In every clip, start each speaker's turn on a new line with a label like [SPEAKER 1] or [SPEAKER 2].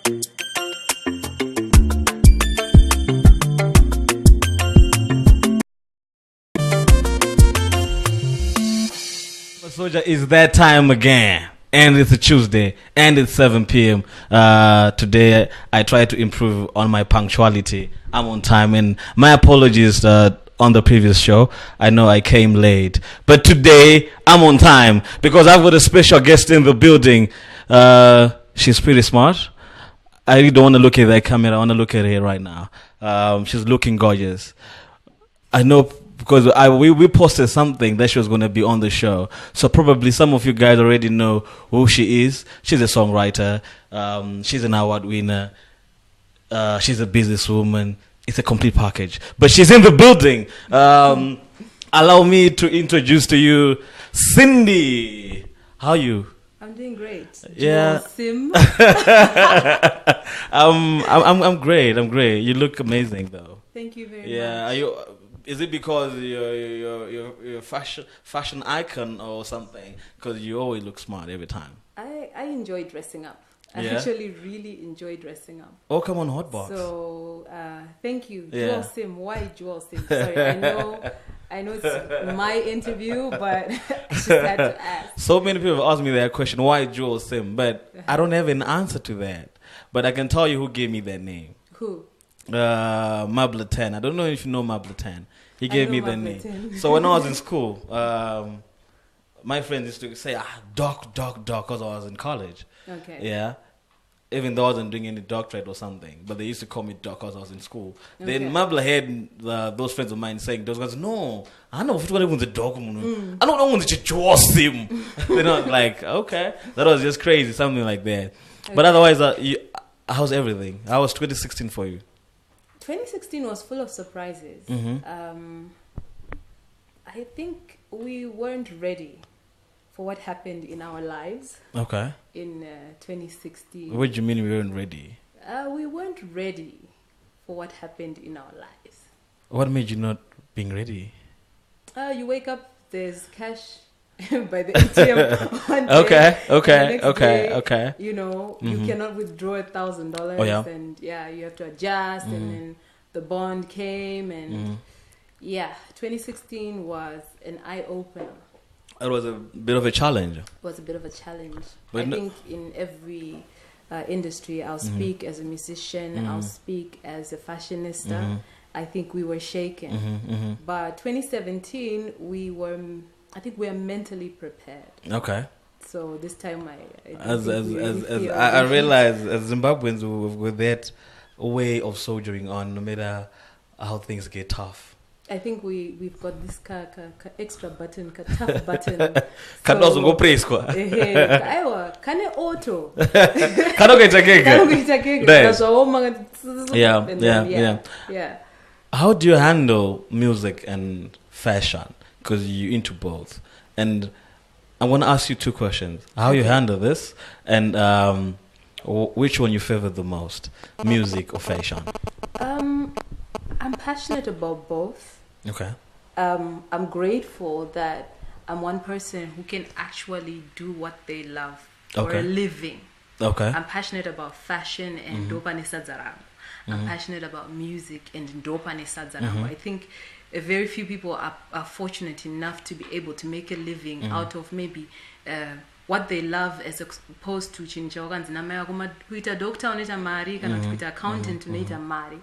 [SPEAKER 1] Soldier, it's that time again. And it's a Tuesday. And it's 7 p.m. Today, I try to improve on my punctuality. I'm on time. And my apologies on the previous show. I know I came late. But today, I'm on time. Because I've got a special guest in the building. She's pretty smart. I really don't want to look at that camera. I want to look at her right now. She's looking gorgeous. I know because we posted something that she was going to be on the show. So probably some of you guys already know who she is. She's a songwriter. She's an award winner. She's a businesswoman. It's a complete package. But she's in the building. Allow me to introduce to you Cindy. How are you?
[SPEAKER 2] I'm doing great.
[SPEAKER 1] Yeah.
[SPEAKER 2] Sim.
[SPEAKER 1] I'm great. I'm great. You look amazing though.
[SPEAKER 2] Thank you very much.
[SPEAKER 1] Yeah. Are you? Is it because you're a fashion icon or something? Because you always look smart every time.
[SPEAKER 2] I enjoy dressing up. I
[SPEAKER 1] Yeah?
[SPEAKER 2] actually really enjoy dressing up.
[SPEAKER 1] Oh, come on, Hotbox.
[SPEAKER 2] So thank you.
[SPEAKER 1] Yeah.
[SPEAKER 2] Jewel Sim. Why Jewel Sim? Sorry, I know it's my interview, but I just had to ask.
[SPEAKER 1] So many people have asked me that question, why Jewel Sim? But I don't have an answer to that. But I can tell you who gave me that name.
[SPEAKER 2] Who?
[SPEAKER 1] Mabla 10. I don't know if you know Mabla 10. He gave me the
[SPEAKER 2] Mabla
[SPEAKER 1] name.
[SPEAKER 2] 10.
[SPEAKER 1] So when I was in school, my friends used to say, Doc, because I was in college.
[SPEAKER 2] Okay.
[SPEAKER 1] Yeah. Even though I wasn't doing any doctorate or something. But they used to call me Doc because I was in school.
[SPEAKER 2] Okay.
[SPEAKER 1] Then Mabla had those friends of mine saying, those guys, no, I know if it was a dog. I don't know when it's a Josim. They're not like, okay. That was just crazy, something like that.
[SPEAKER 2] Okay.
[SPEAKER 1] But otherwise, how's everything? How was 2016 for you?
[SPEAKER 2] 2016 was full of surprises.
[SPEAKER 1] Mm-hmm.
[SPEAKER 2] I think we weren't ready for what happened in our lives
[SPEAKER 1] Okay.
[SPEAKER 2] in 2016.
[SPEAKER 1] What do you mean we weren't ready?
[SPEAKER 2] We weren't ready for what happened in our lives.
[SPEAKER 1] What made you not being ready?
[SPEAKER 2] You wake up, there's cash by the ATM one day.
[SPEAKER 1] Okay.
[SPEAKER 2] You know, you cannot withdraw $1,000.
[SPEAKER 1] Oh, yeah.
[SPEAKER 2] And you have to adjust. And then the bond came. And 2016 was an eye-opener.
[SPEAKER 1] It was a bit of a challenge.
[SPEAKER 2] It was a bit of a challenge.
[SPEAKER 1] But
[SPEAKER 2] I think in every industry, I'll speak as a musician, I'll speak as a fashionista. I think we were shaken. But 2017, I think we are mentally prepared.
[SPEAKER 1] Okay.
[SPEAKER 2] So this time
[SPEAKER 1] I realize as Zimbabweans with that way of soldiering on, no matter how things get tough.
[SPEAKER 2] I think we've got this extra button, tough button.
[SPEAKER 1] Can also go praise kwa.
[SPEAKER 2] Kane auto.
[SPEAKER 1] Can get a cake.
[SPEAKER 2] Yeah.
[SPEAKER 1] How do you handle music and fashion? Because you're into both. And I want to ask you two questions. How you handle this, and which one you favor the most, music or fashion?
[SPEAKER 2] I'm passionate about both.
[SPEAKER 1] Okay.
[SPEAKER 2] I'm grateful that I'm one person who can actually do what they love for a living.
[SPEAKER 1] Okay.
[SPEAKER 2] I'm passionate about fashion and ndopane sadzarango. I'm passionate about music and ndopane sadzarango. I think very few people are fortunate enough to be able to make a living out of maybe what they love, as opposed to kuita doctor unaita mari kana kuita accountant unaita mari.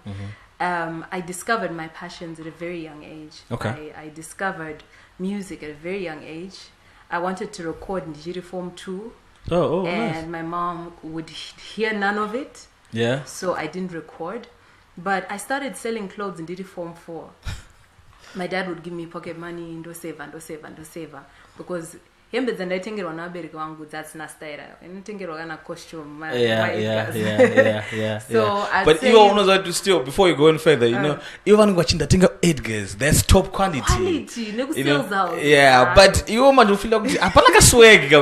[SPEAKER 2] I discovered my passions at a very young age.
[SPEAKER 1] Okay.
[SPEAKER 2] I discovered music at a very young age. I wanted to record Njiri Form 2.
[SPEAKER 1] Oh,
[SPEAKER 2] and
[SPEAKER 1] nice.
[SPEAKER 2] my mom would hear none of it.
[SPEAKER 1] Yeah.
[SPEAKER 2] So I didn't record. But I started selling clothes in Njiri Form 4. My dad would give me pocket money, ndo save. Because hembe dzandaitengerwa nabereki wangu that's nastaira inotengerwa kana costume
[SPEAKER 1] yeah.
[SPEAKER 2] So
[SPEAKER 1] but even unoza to still, before you go any further, you know, even ngwachindatenga Edgars, that's top quality
[SPEAKER 2] nekusales out.
[SPEAKER 1] But you manje feel like apana ka swag ka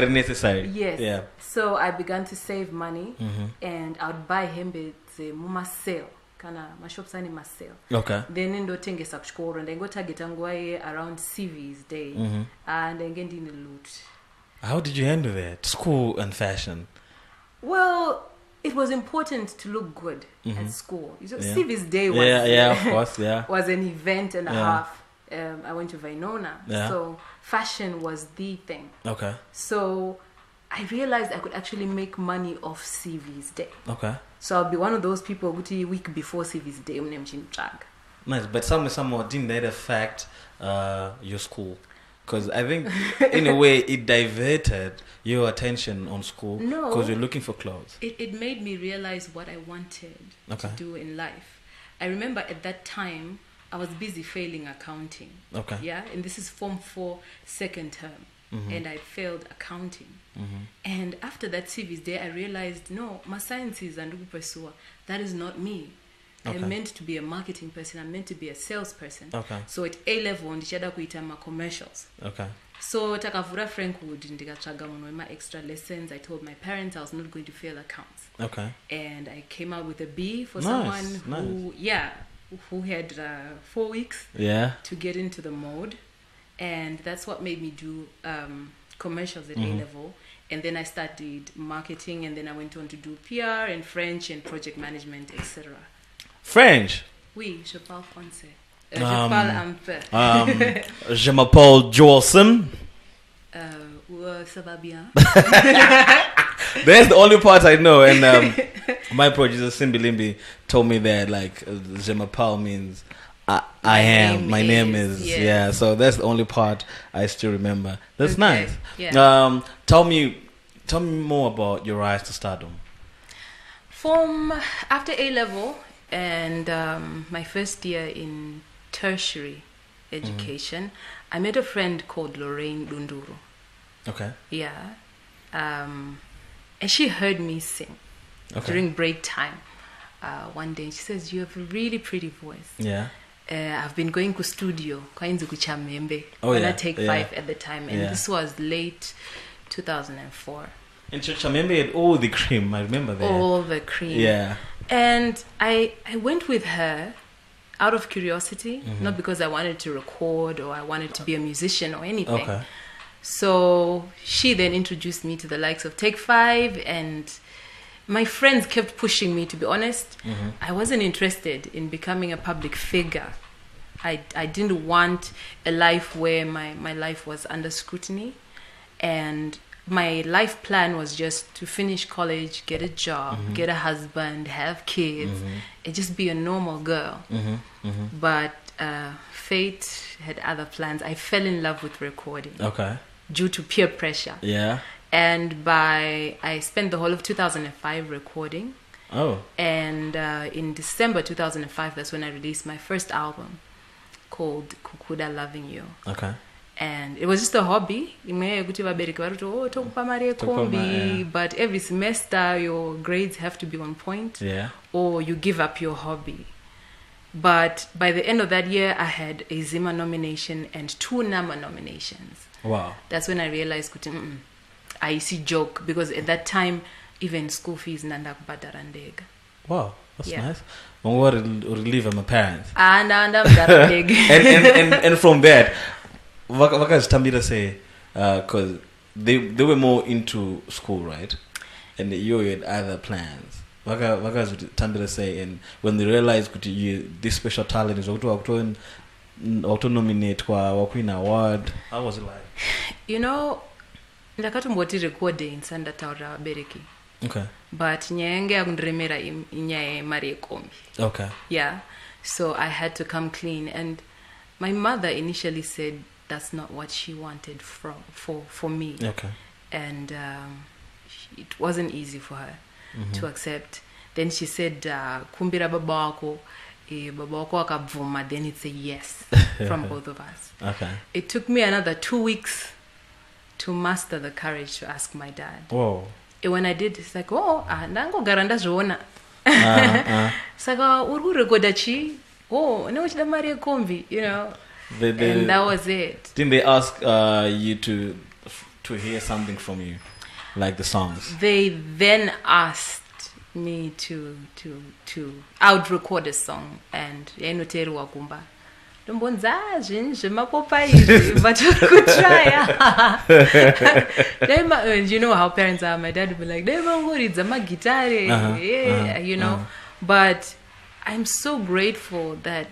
[SPEAKER 1] necessary.
[SPEAKER 2] Yes.
[SPEAKER 1] Yeah.
[SPEAKER 2] So I began to save money and I would buy hembe muma sale kana mashops ani masale.
[SPEAKER 1] Okay.
[SPEAKER 2] Then ndotengesa kuchikoro ndengotageta nguwa around CV's day and ndine loot.
[SPEAKER 1] How did you handle that? School and fashion.
[SPEAKER 2] Well, it was important to look good at school. You know, CV's day was
[SPEAKER 1] of course,
[SPEAKER 2] was an event and a half. I went to Vinona, so fashion was the thing.
[SPEAKER 1] Okay.
[SPEAKER 2] So I realized I could actually make money off CV's day.
[SPEAKER 1] Okay.
[SPEAKER 2] So I'll be one of those people who a week before CV's day
[SPEAKER 1] Nice, but someone didn't that affect your school? Because I think in a way it diverted your attention on school because you're looking for clothes.
[SPEAKER 2] It made me realize what I wanted to do in life. I remember at that time I was busy failing accounting. Okay. Yeah, and this is Form 4 second term. And I failed accounting. And after that CV's day, I realized, no, my sciences and that is not me. I'm meant to be a marketing person. I'm meant to be a salesperson. Okay. So at A level, ndichada kuita ma commercials. Okay. So takavura Frankwood, ndikatsvaga munhu wema extra lessons. I told my parents I was not going to fail accounts. Okay. And I came out with a B for someone who had 4 weeks to get into the mode. And that's what made me do commercials at A level. And then I studied marketing, and then I went on to do PR and French and project management, etc.
[SPEAKER 1] French?
[SPEAKER 2] Oui, je parle français. Je parle un peu.
[SPEAKER 1] Je m'appelle Jolson.
[SPEAKER 2] Ça va bien.
[SPEAKER 1] That's the only part I know. And my producer, Simbi Limbi, told me that, like, je m'appelle means I am. My name is. Yes. Yeah, so that's the only part I still remember. That's nice. Yeah. Tell me more about your rise to stardom.
[SPEAKER 2] From after A level and my first year in tertiary education, I met a friend called Lorraine Dunduru. Okay. Yeah. And she heard me sing during break time. One day she says, "You have a really pretty voice." Yeah. I've been going to studio when I take 5 at the time, and this was late 2004.
[SPEAKER 1] And Chamembe had all the cream, I remember that.
[SPEAKER 2] All the cream. Yeah. And I went with her out of curiosity, not because I wanted to record or I wanted to be a musician or anything. Okay. So she then introduced me to the likes of Take 5, and my friends kept pushing me, to be honest. I wasn't interested in becoming a public figure. I didn't want a life where my life was under scrutiny. And my life plan was just to finish college, get a job, get a husband, have kids, and just be a normal girl. But fate had other plans. I fell in love with recording. Okay. Due to peer pressure. Yeah. And I spent the whole of 2005 recording. Oh. And in December 2005, that's when I released my first album called Kukuda Loving You. Okay. And it was just a hobby. But every semester, your grades have to be on point. Yeah. Or you give up your hobby. But by the end of that year, I had a Zima nomination and 2 NAMA nominations. Wow. That's when I realized, I see joke, because at that time even school fees nanda kubadarandega.
[SPEAKER 1] Wow, that's nice. What relief of my parents.
[SPEAKER 2] And and
[SPEAKER 1] from that, what does Tambira say? Because they were more into school, right? And you had other plans. What does Tambira say? And when they realized this special talent is auto nominate kwa win award, how was it like?
[SPEAKER 2] You know, ndakatomboti recording sandataura vabereki. Okay. But nyenge yakundiremera inyaya yemari yekombi. Okay. Yeah. So I had to come clean, and my mother initially said that's not what she wanted for me. Okay. And it wasn't easy for her to accept. Then she said, kumbira baba wako akabvuma, then it's a yes from both of us. Okay. It took me another 2 weeks to master the courage to ask my dad. Whoa. And when I did, it's like, ndangogara ndazviona. Saka uri recorda chi? Nekuchida mari yekombi, you know. And that was it.
[SPEAKER 1] Didn't they ask you to hear something from you, like the songs?
[SPEAKER 2] They then asked me to I would record a song, and Enoteri Wakumba ndombonza zvemapopa izvi but could try. You know how parents are. My dad would be like, "Daimangoridza magitare," you know. But I'm so grateful that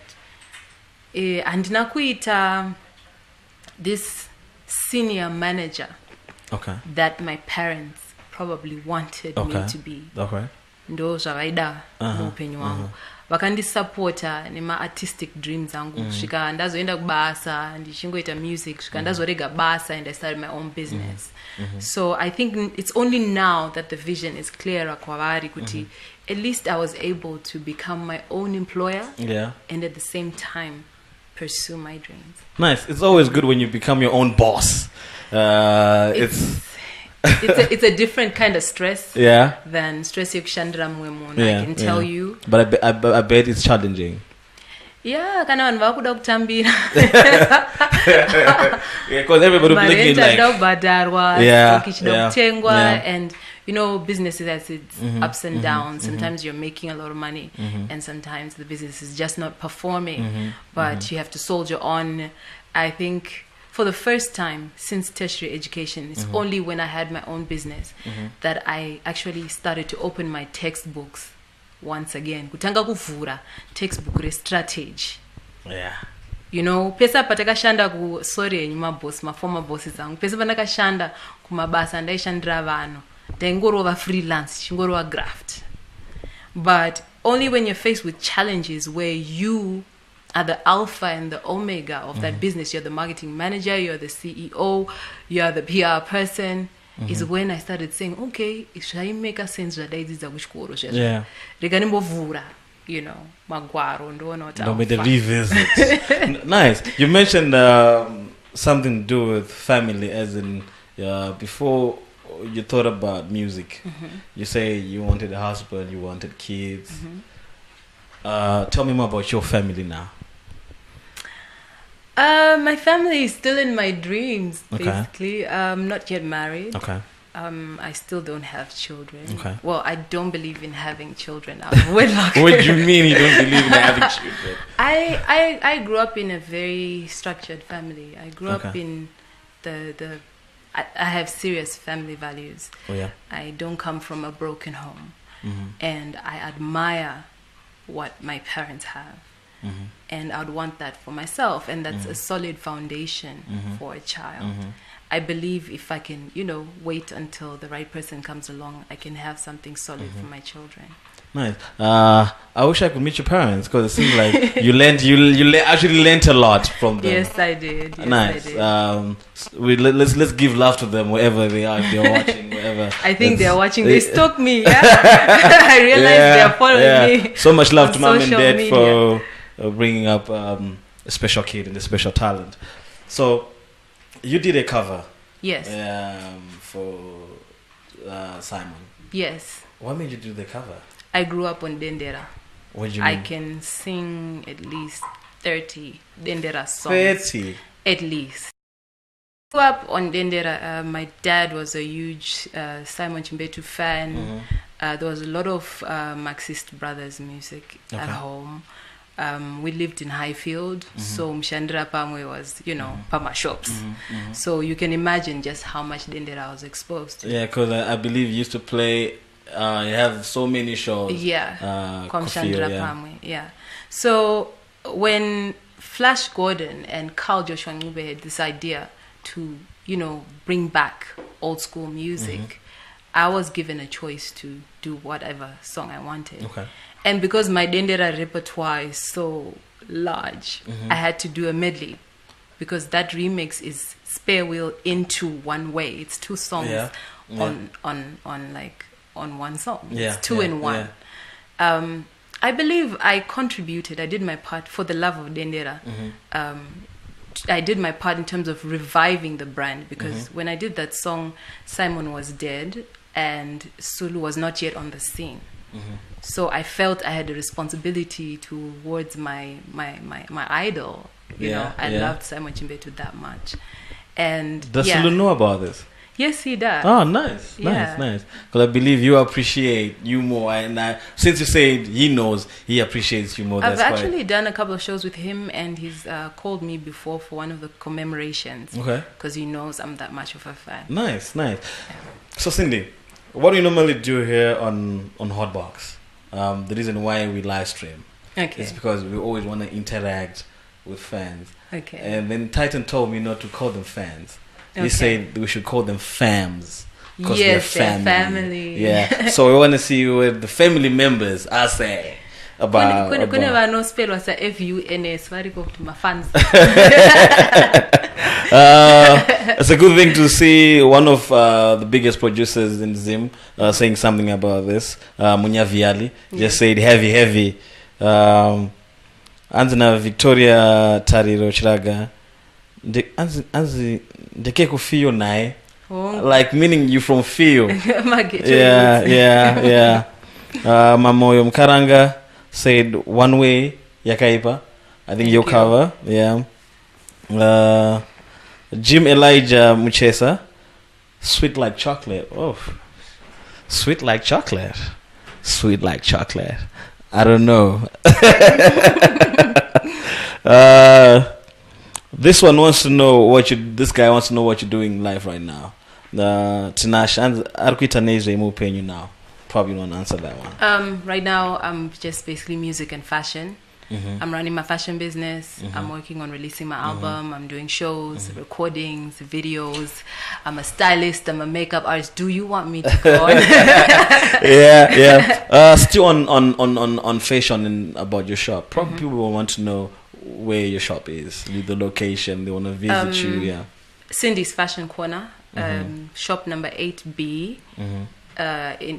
[SPEAKER 2] andina kuita this senior manager that my parents probably wanted me to be. Ndo zvavaida muupenyu wangu. Vakandisupporta nema-artistic dreams angu. Svika ndazoenda kubasa, ndichingoita music. Svika ndazorega basa and I started my own business. So I think it's only now that the vision is clearer kwavari kuti at least I was able to become my own employer and at the same time pursue my dreams.
[SPEAKER 1] Nice. It's always good when you become your own boss.
[SPEAKER 2] It's a different kind of stress than stress yokushandira mumwe munhu. I can tell you.
[SPEAKER 1] But I bet it's challenging.
[SPEAKER 2] Yeah, kana vanhu vakuda kutambira.
[SPEAKER 1] Because everybody will be like
[SPEAKER 2] badharwa, kichida kutengwa, and you know, business has its ups and downs. Sometimes you're making a lot of money, and sometimes the business is just not performing. But you have to soldier on. I think for the first time since tertiary education, it's only when I had my own business that I actually started to open my textbooks once again. Kutanga kuvhura textbook re-strategy. You know, pesa patakashanda ku sorry my boss, my former bosses angu. Pesa pandakashanda kumabasa ndaishandira vanhu. Ndaingorova freelance, chingorova graft. But only when you're faced with challenges where you are the alpha and the omega of that business, you're the marketing manager, you're the CEO, you're the PR person, is when I started saying, okay, should I make a sense that I did kuchikoro? Reganimbovura, you know, magwaro,
[SPEAKER 1] don't make the revisit. Nice. You mentioned something to do with family, as in before you thought about music. You say you wanted a husband, you wanted kids. Tell me more about your family now.
[SPEAKER 2] My family is still in my dreams, basically. I'm not yet married. I still don't have children. Well, I don't believe in having children. I'm wedlock.
[SPEAKER 1] What do you mean you don't believe in having children?
[SPEAKER 2] I grew up in a very structured family. I grew up in I have serious family values. I don't come from a broken home. And I admire what my parents have. And I'd want that for myself, and that's a solid foundation for a child. I believe if I can, you know, wait until the right person comes along, I can have something solid for my children.
[SPEAKER 1] Nice. I wish I could meet your parents, because it seems like you actually learned a lot from them.
[SPEAKER 2] Yes, I did. Yes,
[SPEAKER 1] nice.
[SPEAKER 2] I did.
[SPEAKER 1] Let's give love to them wherever they are. If they're watching, wherever.
[SPEAKER 2] I think they're watching. They stalk me. I realize they're following me.
[SPEAKER 1] So much love to mom and dad for bringing up a special kid and a special talent. So you did a cover.
[SPEAKER 2] Yes.
[SPEAKER 1] For Simon.
[SPEAKER 2] Yes.
[SPEAKER 1] What made you do the cover?
[SPEAKER 2] I grew up on Dendera.
[SPEAKER 1] What do you mean?
[SPEAKER 2] I can sing at least 30 Dendera songs.
[SPEAKER 1] 30?
[SPEAKER 2] At least. I grew up on Dendera. My dad was a huge Simon Chimbetu fan. There was a lot of Marxist Brothers music at home. We lived in Highfield, so Mshandra Pamwe was, you know, Pama shops. So you can imagine just how much Dendera I was exposed to. Yeah,
[SPEAKER 1] because I believe you used to play... you have so many shows.
[SPEAKER 2] Yeah. So when Flash Gordon and Carl Joshua Ngube had this idea to, you know, bring back old school music, I was given a choice to do whatever song I wanted. And because my Dendera repertoire is so large, I had to do a medley, because that remix is spare wheel into one way. It's two songs on one song. It's two in one. I believe I contributed. I did my part for the love of Dendera. I did my part in terms of reviving the brand, because when I did that song, Simon was dead and Sulu was not yet on the scene. So I felt I had a responsibility towards my idol. You know, I loved Simon Chimbetu that much. And
[SPEAKER 1] does Sulu know about this?
[SPEAKER 2] Yes, he does.
[SPEAKER 1] Oh, nice,
[SPEAKER 2] Yeah.
[SPEAKER 1] nice. Because I believe you appreciate you more, and since you said he knows, he appreciates you more.
[SPEAKER 2] I've
[SPEAKER 1] That's
[SPEAKER 2] actually done a couple of shows with him, and he's called me before for one of the commemorations.
[SPEAKER 1] Okay.
[SPEAKER 2] Because he knows I'm that much of a fan.
[SPEAKER 1] Nice. So, Cindy, what do you normally do here on Hotbox? The reason why we live stream
[SPEAKER 2] Okay.
[SPEAKER 1] is because we always want to interact with fans.
[SPEAKER 2] Okay.
[SPEAKER 1] And then Titan told me not to call them fans. He
[SPEAKER 2] Okay.
[SPEAKER 1] said we should call them fams. 'Cause
[SPEAKER 2] Yes,
[SPEAKER 1] they're
[SPEAKER 2] they're family.
[SPEAKER 1] Yeah. So we want to see what the family members are saying about.
[SPEAKER 2] Kune
[SPEAKER 1] about
[SPEAKER 2] vanospelwa sa-FUNS variko kuti mafans.
[SPEAKER 1] It's a good thing to see one of the biggest producers in Zim saying something about this. Munya Viali just said heavy. Anzina Victoria Tariro Chiraga. Ndeke kufio nae. Like meaning you from feel. Yeah. Mamoyo Mkaranga said one way yakaipa. I think your cover. Yeah. Jim Elijah Muchesa, sweet like chocolate. Oh, sweet like chocolate. I don't know. This one wants to know this guy wants to know what you're doing in life right now. Tinash and Arquita Neze Mupenyu now. Probably won't answer that one.
[SPEAKER 2] Right now, I'm just basically music and fashion. I'm running my fashion business. I'm working on releasing my album. I'm doing shows, recordings, videos. I'm a stylist. I'm a makeup artist. Do you want me to go on?
[SPEAKER 1] Yeah. Still on fashion and about your shop. Probably people will want to know where your shop is, the location. They want to visit you. Yeah.
[SPEAKER 2] Cindy's Fashion Corner, shop number 8B.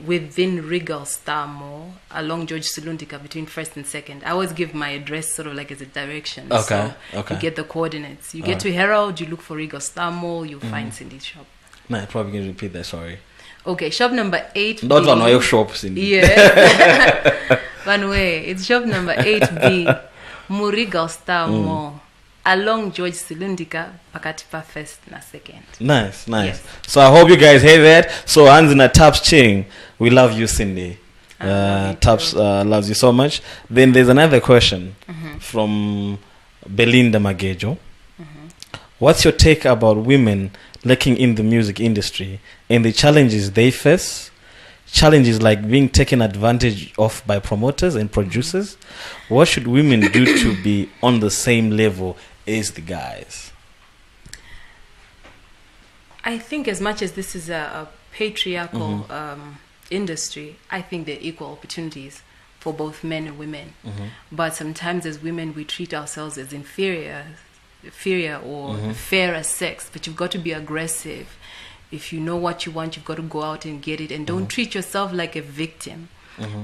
[SPEAKER 2] Within Regal Star Mall along George Silundika between 1st and 2nd. I always give my address sort of like as a direction.
[SPEAKER 1] Okay.
[SPEAKER 2] You get the coordinates. You get to Herald, you look for Regal Star Mall, you'll find Cindy's shop.
[SPEAKER 1] No, I'm probably going to repeat that, sorry.
[SPEAKER 2] Okay, shop number 8B.
[SPEAKER 1] Not one of your shops, Cindy.
[SPEAKER 2] Yeah. One way. It's shop number 8B. Murigal Star Mall. Along George Silundika, pakati pa 1st na 2nd.
[SPEAKER 1] Nice.
[SPEAKER 2] Yes.
[SPEAKER 1] So I hope you guys hear that. So Anzina Taps Ching, we love you, Cindy. Taps loves you so much. Then there's another question from Belinda Magejo. What's your take about women lacking in the music industry and the challenges they face? Challenges like being taken advantage of by promoters and producers. What should women do to be on the same level as the guys?
[SPEAKER 2] I think as much as this is a patriarchal industry, I think there are equal opportunities for both men and women. But sometimes as women, we treat ourselves as inferior or fairer sex. But you've got to be aggressive. If you know what you want, you've got to go out and get it. And don't treat yourself like a victim.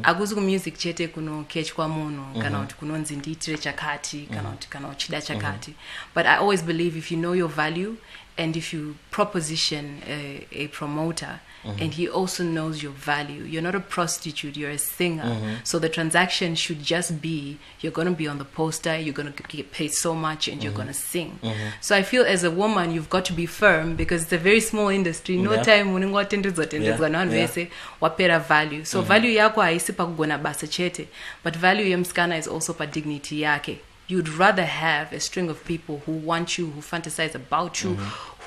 [SPEAKER 2] Akuzi music chete kuno kechwa muno kana kuti kunonzi ndiitire chakati kana kuti kana uchida chakati. But I always believe if you know your value and if you proposition a promoter and he also knows your value, you're not a prostitute, you're a singer. So the transaction should just be you're going to be on the poster, you're going to get paid so much and you're going to sing. So I feel as a woman you've got to be firm because it's a very small industry. No time muningo atendezwa na vese wapera value. So value yako haisi pa kugona basa chete, but value ya mskana is also pa dignity yake. You'd rather have a string of people who want you, who fantasize about you,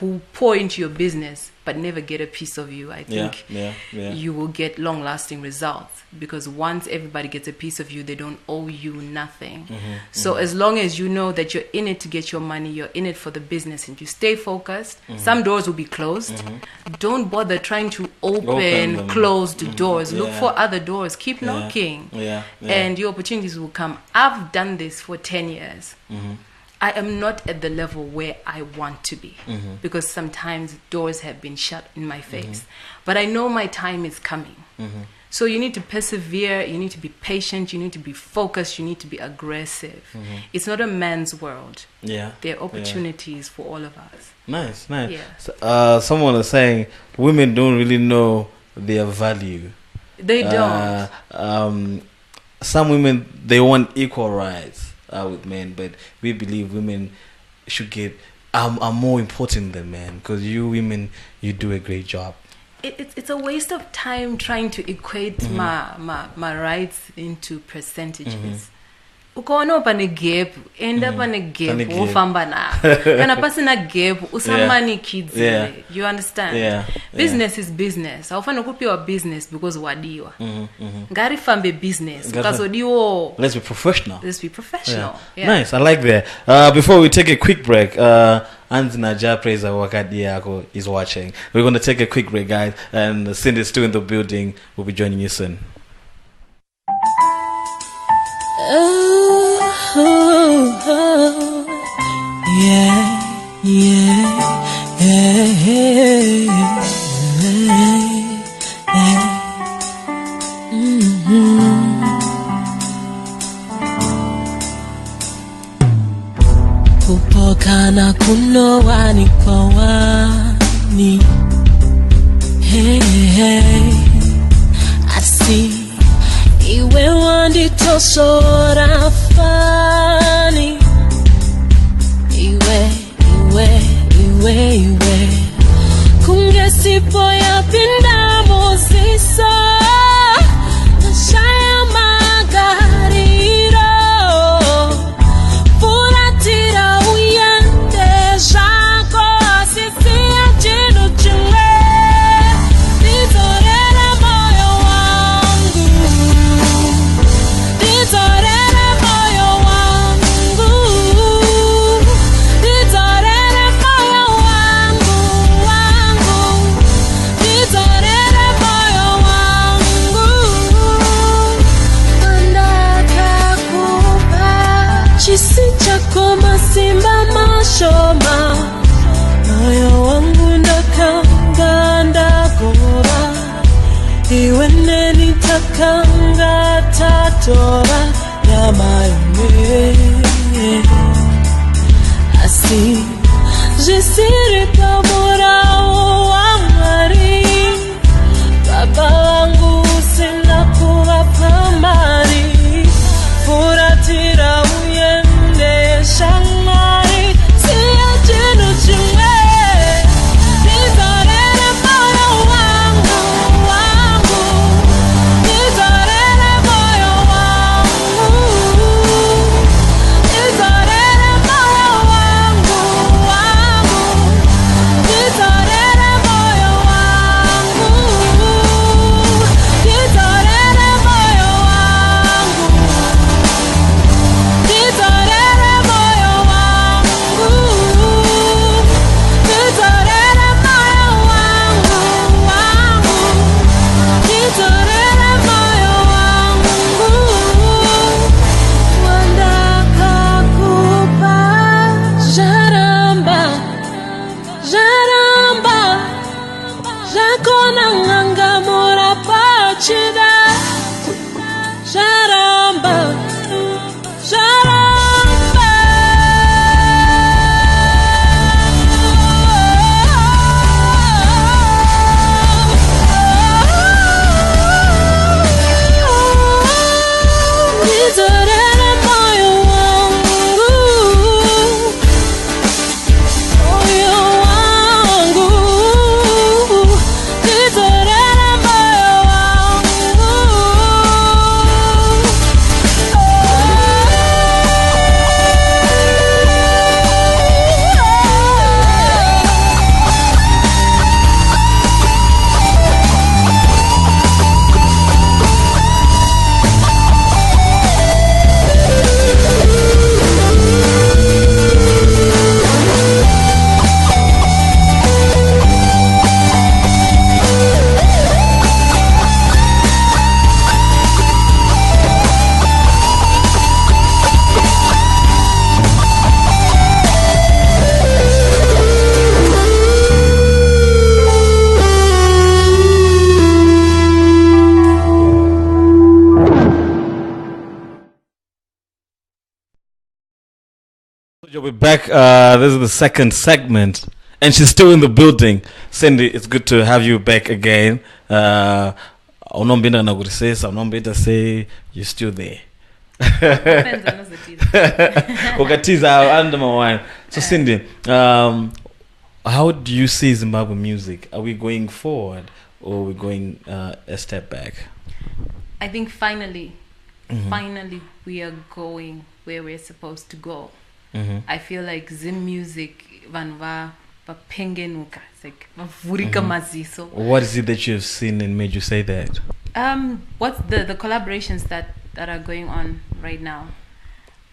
[SPEAKER 2] who pour into your business, but never get a piece of you. I think you will get long-lasting results because once everybody gets a piece of you, they don't owe you nothing. So as long as you know that you're in it to get your money, you're in it for the business, and you stay focused, some doors will be closed. Don't bother trying to open closed doors. Look for other doors. Keep knocking. And your opportunities will come. I've done this for 10 years. I am not at the level where I want to be because sometimes doors have been shut in my face. But I know my time is coming. So you need to persevere, you need to be patient, you need to be focused, you need to be aggressive. It's not a man's world. There are opportunities for all of us.
[SPEAKER 1] Nice. So, someone is saying women don't really know their value.
[SPEAKER 2] They don't.
[SPEAKER 1] Some women, they want equal rights with men, but we believe women should get are more important than men, because you women, you do a great job.
[SPEAKER 2] It's a waste of time trying to equate my rights into percentages. Ukaona pane gap, enda pane gap, ufamba na. Kana pasina gap, usamani kids. You understand? Business is business. Haufana kupiwa business because wadiwa. Ngari fambe business. Ukazodiwo.
[SPEAKER 1] Let's be professional.
[SPEAKER 2] Yeah.
[SPEAKER 1] Nice, I like that. Before we take a quick break, Anzina Japreza Wakadiako is watching. We're going to take a quick break, guys. And Cindy's still in the building. We'll be joining you soon.
[SPEAKER 3] Kupokana kuno wani kwa wani. Hey, I see. Iwe wandito sora fani. Iwe Kungesipo ya pinda mozisa. Nashaya magariro. Furatira uyende shako. Asisi ya jinu chile. Nizorele moyo wangu. Nizorele moyo wangu. Nizorele moyo wangu. Nizorele moyo wangu. Andaka kupa chisi chako masimba mashoma. Moyo wangu ndakanga ndagora. Iwe neni takanga tatora yamayume. Assim, jisiri pamora o amari. Baba wangu sina kuwa pamari. Furatira uyende shangari. Siya jinu chimwe. Nizorele moyo wangu. Nizorele moyo wangu. Nizorele moyo wangu. Nizorele moyo wangu. Nizorele moyo wangu. Nizorele moyo wangu. Nizorele moyo wangu. Nizorele moyo wangu. Wandaka kupa jaramba. Jakona nganga mora pachida. Jaramba. Nizorele moyo wangu. Moyo wangu. Nizorele moyo wangu.
[SPEAKER 1] We're back. This is the second segment, and she's still in the building. Cindy, it's good to have you back again. Unombina na kurisesa, unombina say you're still there.
[SPEAKER 2] Depends on the teeth.
[SPEAKER 1] Ukatiza under my wine. So Cindy, how do you see Zimbabwe music? Are we going forward or are we going a step back?
[SPEAKER 2] I think finally we are going where we're supposed to go. I feel like Zim music vanhu vapengenuka, it's like vavhurika maziso.
[SPEAKER 1] What is it that you've seen and made you say that?
[SPEAKER 2] What's the collaborations that are going on right now?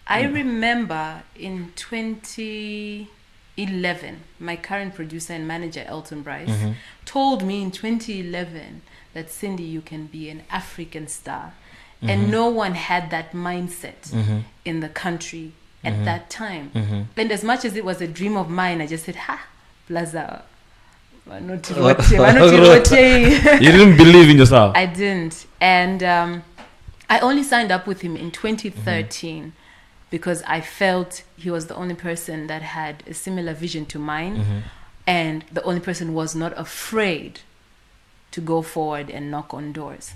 [SPEAKER 2] I remember in 2011, my current producer and manager Elton Bryce told me in 2011 that Cindy, you can be an African star. And no one had that mindset in the country at that time. And as much as it was a dream of mine, I just said, Plaza. You
[SPEAKER 1] didn't believe in yourself.
[SPEAKER 2] I didn't. And I only signed up with him in 2013 because I felt he was the only person that had a similar vision to mine and the only person who was not afraid to go forward and knock on doors.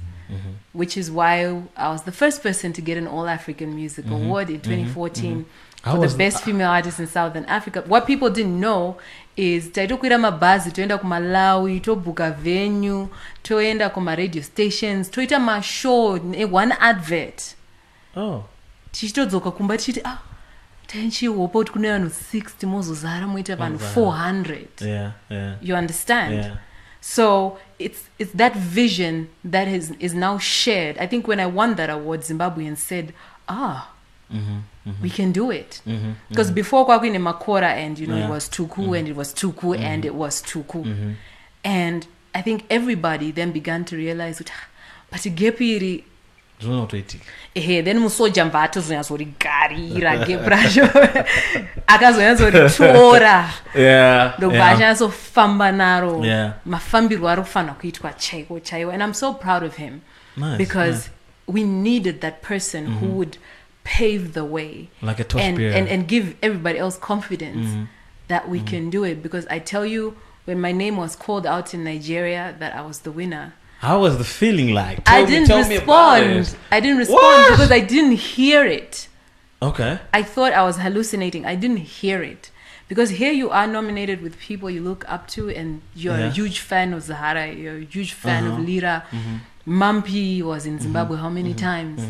[SPEAKER 2] Which is why I was the first person to get an All-African Music Award in 2014 for the best female artist in Southern Africa. What people didn't know is taitokwira mabhazi toenda kuMalawi, tobuka venue, toenda kuma radio stations, toita mashow, one advert. Tichitodzoka kumba tichiti tenchiwopa kuti kune vanhu 60 mozozara moita vanhu 400. You understand? So it's that vision that is now shared. I think when I won that award, Zimbabweans said, we can do it. Because before Kwakwine Makora and it was Tuku and it was Tuku and it was Tuku. And I think everybody then began to realize that but gepiri then musoja mbato zonyazorigarira gap racho akazonyazoritora ndobva achazofamba naro mafambirwo ari kufanira kuitwa chaiko chaiwo. And I'm so proud of him because we needed that person who would pave the way
[SPEAKER 1] like a
[SPEAKER 2] and give everybody else confidence that we can do it. Because I tell you, when my name was called out in Nigeria that I was the winner,
[SPEAKER 1] how was the feeling like?
[SPEAKER 2] I didn't respond because I didn't hear it.
[SPEAKER 1] Okay.
[SPEAKER 2] I thought I was hallucinating. I didn't hear it. Because here you are nominated with people you look up to and you're a huge fan of Zahara, you're a huge fan of Lira. Mampi was in Zimbabwe how many times,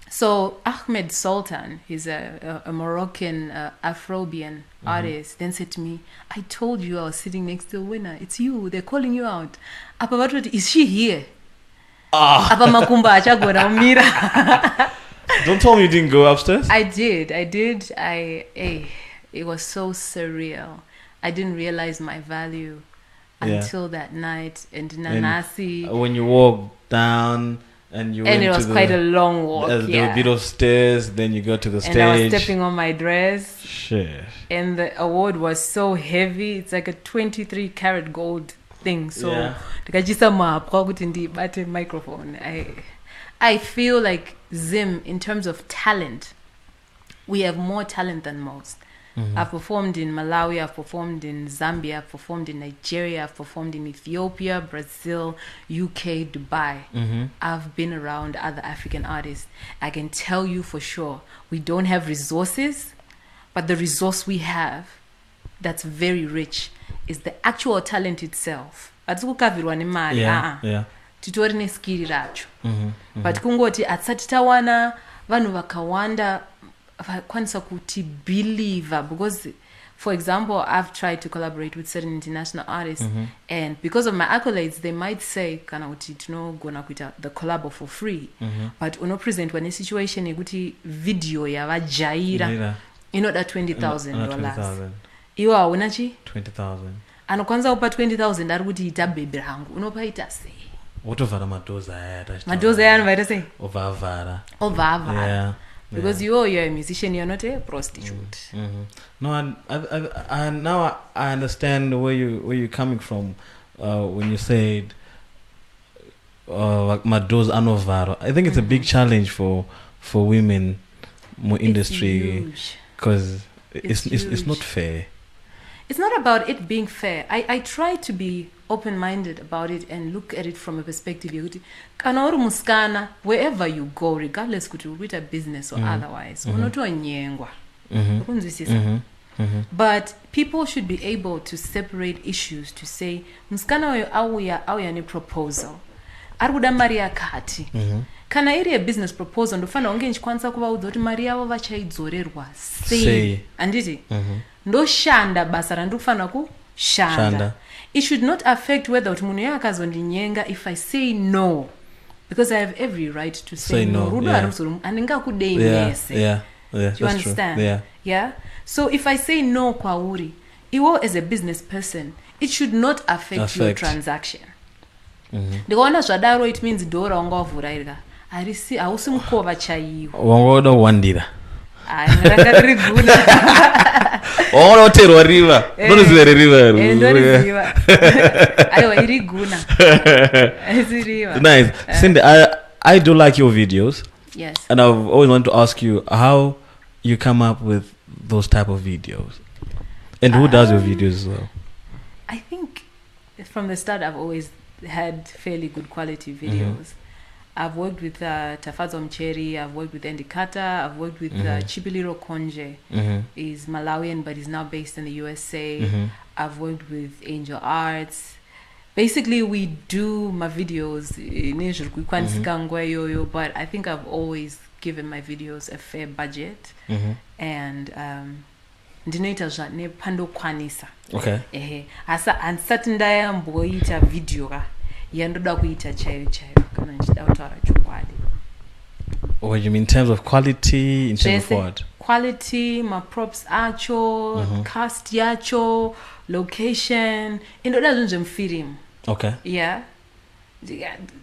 [SPEAKER 2] So Ahmed Sultan, he's a Moroccan Afrobian artist, then said to me, I told you I was sitting next to a winner. It's you. They're calling you out. Is she here? Don't
[SPEAKER 1] tell me you didn't go upstairs.
[SPEAKER 2] I did. It was so surreal. I didn't realize my value until that night. And Nanasi.
[SPEAKER 1] When you walk down... And
[SPEAKER 2] it was quite a long walk.
[SPEAKER 1] There were a bit of stairs, then you go to the stage.
[SPEAKER 2] And I was stepping on my dress.
[SPEAKER 1] Shit.
[SPEAKER 2] And the award was so heavy. It's like a 23 karat gold thing. So the microphone. I feel like Zim, in terms of talent, we have more talent than most. I've performed in Malawi, I've performed in Zambia, I've performed in Nigeria, I've performed in Ethiopia, Brazil, UK, Dubai. I've been around other African artists. I can tell you for sure, we don't have resources, but the resource we have that's very rich is the actual talent itself. Titori neskiri racho. But kungoti atsati tawana vanhu vakawanda kwanisa kuti believer, because for example I've tried to collaborate with certain international artists and because of my accolades they might say kana kuti tinogona kuita the collab for free but unopresentwa nesituation yekuti video yavajaira inoda $20,000 iwo hauna chi
[SPEAKER 1] 20,000
[SPEAKER 2] anokwanisa kupa 20,000 ari kuti ita bebe rangu unopaita sei
[SPEAKER 1] wotovhara madhoza aya
[SPEAKER 2] anovaita sei
[SPEAKER 1] ovavhara
[SPEAKER 2] because you're a musician, you're not a prostitute.
[SPEAKER 1] No, I now I understand where you're coming from when you said like Madoza Anovaro. I think it's a big challenge for women more industry because it's not fair.
[SPEAKER 2] it's not about it being fair. I try to be open-minded about it and look at it from a perspective yekuti kana uri musikana, wherever you go, regardless kuti uri kuita business or otherwise, unotonyengwa. Ukunzwisisa? But people should be able to separate issues to say musikana uyo auya ne proposal ari kuda mari yakati. Kana iri a business proposal ndofana unge nchikwanisa kuvaudza kuti mari yavo vachaidzorerwa sei. Anditi? Ndoshanda basa randikufana kushanda. It should not affect whether kuti munhu yakazondinyenga if I say no, because I have every right to say no. Rudo aruzuru andingakudei nese. Do you understand? Yeah. So if I say no kwauri, iwo as a business person, it should not affect your transaction. Ndikaona zvadaro, it means dora wangavhura irika hausi mukova chaiwo wangoda wandira rakariguna
[SPEAKER 1] wanoterwa riva ndoriziva reriva
[SPEAKER 2] ndoriziva aiwa iriguna isiriva.
[SPEAKER 1] Nice. Cindy, I do like your videos.
[SPEAKER 2] Yes.
[SPEAKER 1] And I've always wanted to ask you how you come up with those type of videos, and who does your videos as well?
[SPEAKER 2] I think from the start I've always had fairly good quality videos. I've worked with Tafazo Mcheri, I've worked with Andy Carter, I've worked with Chibiliro Konje. He's Malawian but he's now based in the USA. I've worked with Angel Arts. Basically we do my videos but I think I've always given my videos a fair budget. And ndinoita nepandokwanisa.
[SPEAKER 1] Okay.
[SPEAKER 2] Asa andisati ndayamboita video ka yandoda kuita chaiyo kana ndichida kutaura chokwadi.
[SPEAKER 1] What you mean in terms of quality, in terms of what?
[SPEAKER 2] Quality, my props acho, cast yacho, location, indoda zvinhu mfilm.
[SPEAKER 1] Okay.
[SPEAKER 2] Yeah.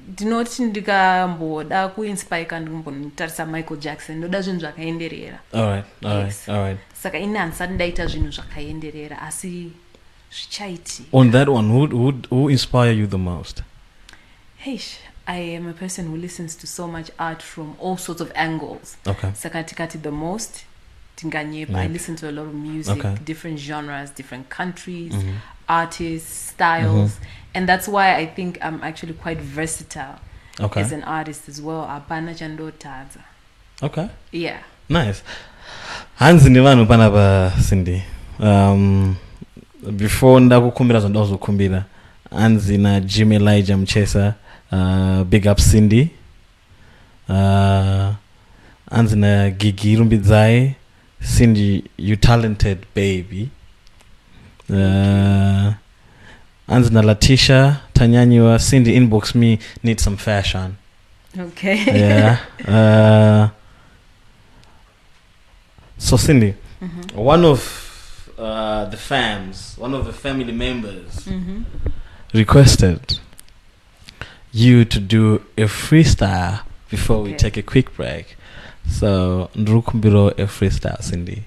[SPEAKER 2] Ndinoti ndikamboda kuinspire kandi kumbotarisa Michael Jackson ndoda zvinhu zvakaenderera.
[SPEAKER 1] All right.
[SPEAKER 2] Saka ine handisati ndaita zvinhu zvakaenderera asi zvichaiti.
[SPEAKER 1] On that one, who inspire you the most?
[SPEAKER 2] I am a person who listens to so much art from all sorts of angles.
[SPEAKER 1] Okay.
[SPEAKER 2] Saka tikati the most tinganyepa. I listen to a lot of music, different genres, different countries, artists, styles, and that's why I think I'm actually quite versatile as an artist as well. Apana chandotaza.
[SPEAKER 1] Okay.
[SPEAKER 2] Yeah.
[SPEAKER 1] Nice. Hanzi ni vanhu panapa Cindy. Before ndakukumbira zondazokumbira Hanzi na Jimmy Elijah Mchesa, big up Cindy. Hanzi na Gigi Rumbidzai. Cindy, you talented baby. Hanzi na Latisha Tanyanyiwa. Cindy, inbox me, need some fashion.
[SPEAKER 2] Okay.
[SPEAKER 1] Yeah. So Cindy, one of the family members requested you to do a freestyle before we take a quick break. So Ndrukumbiro a freestyle, Cindy.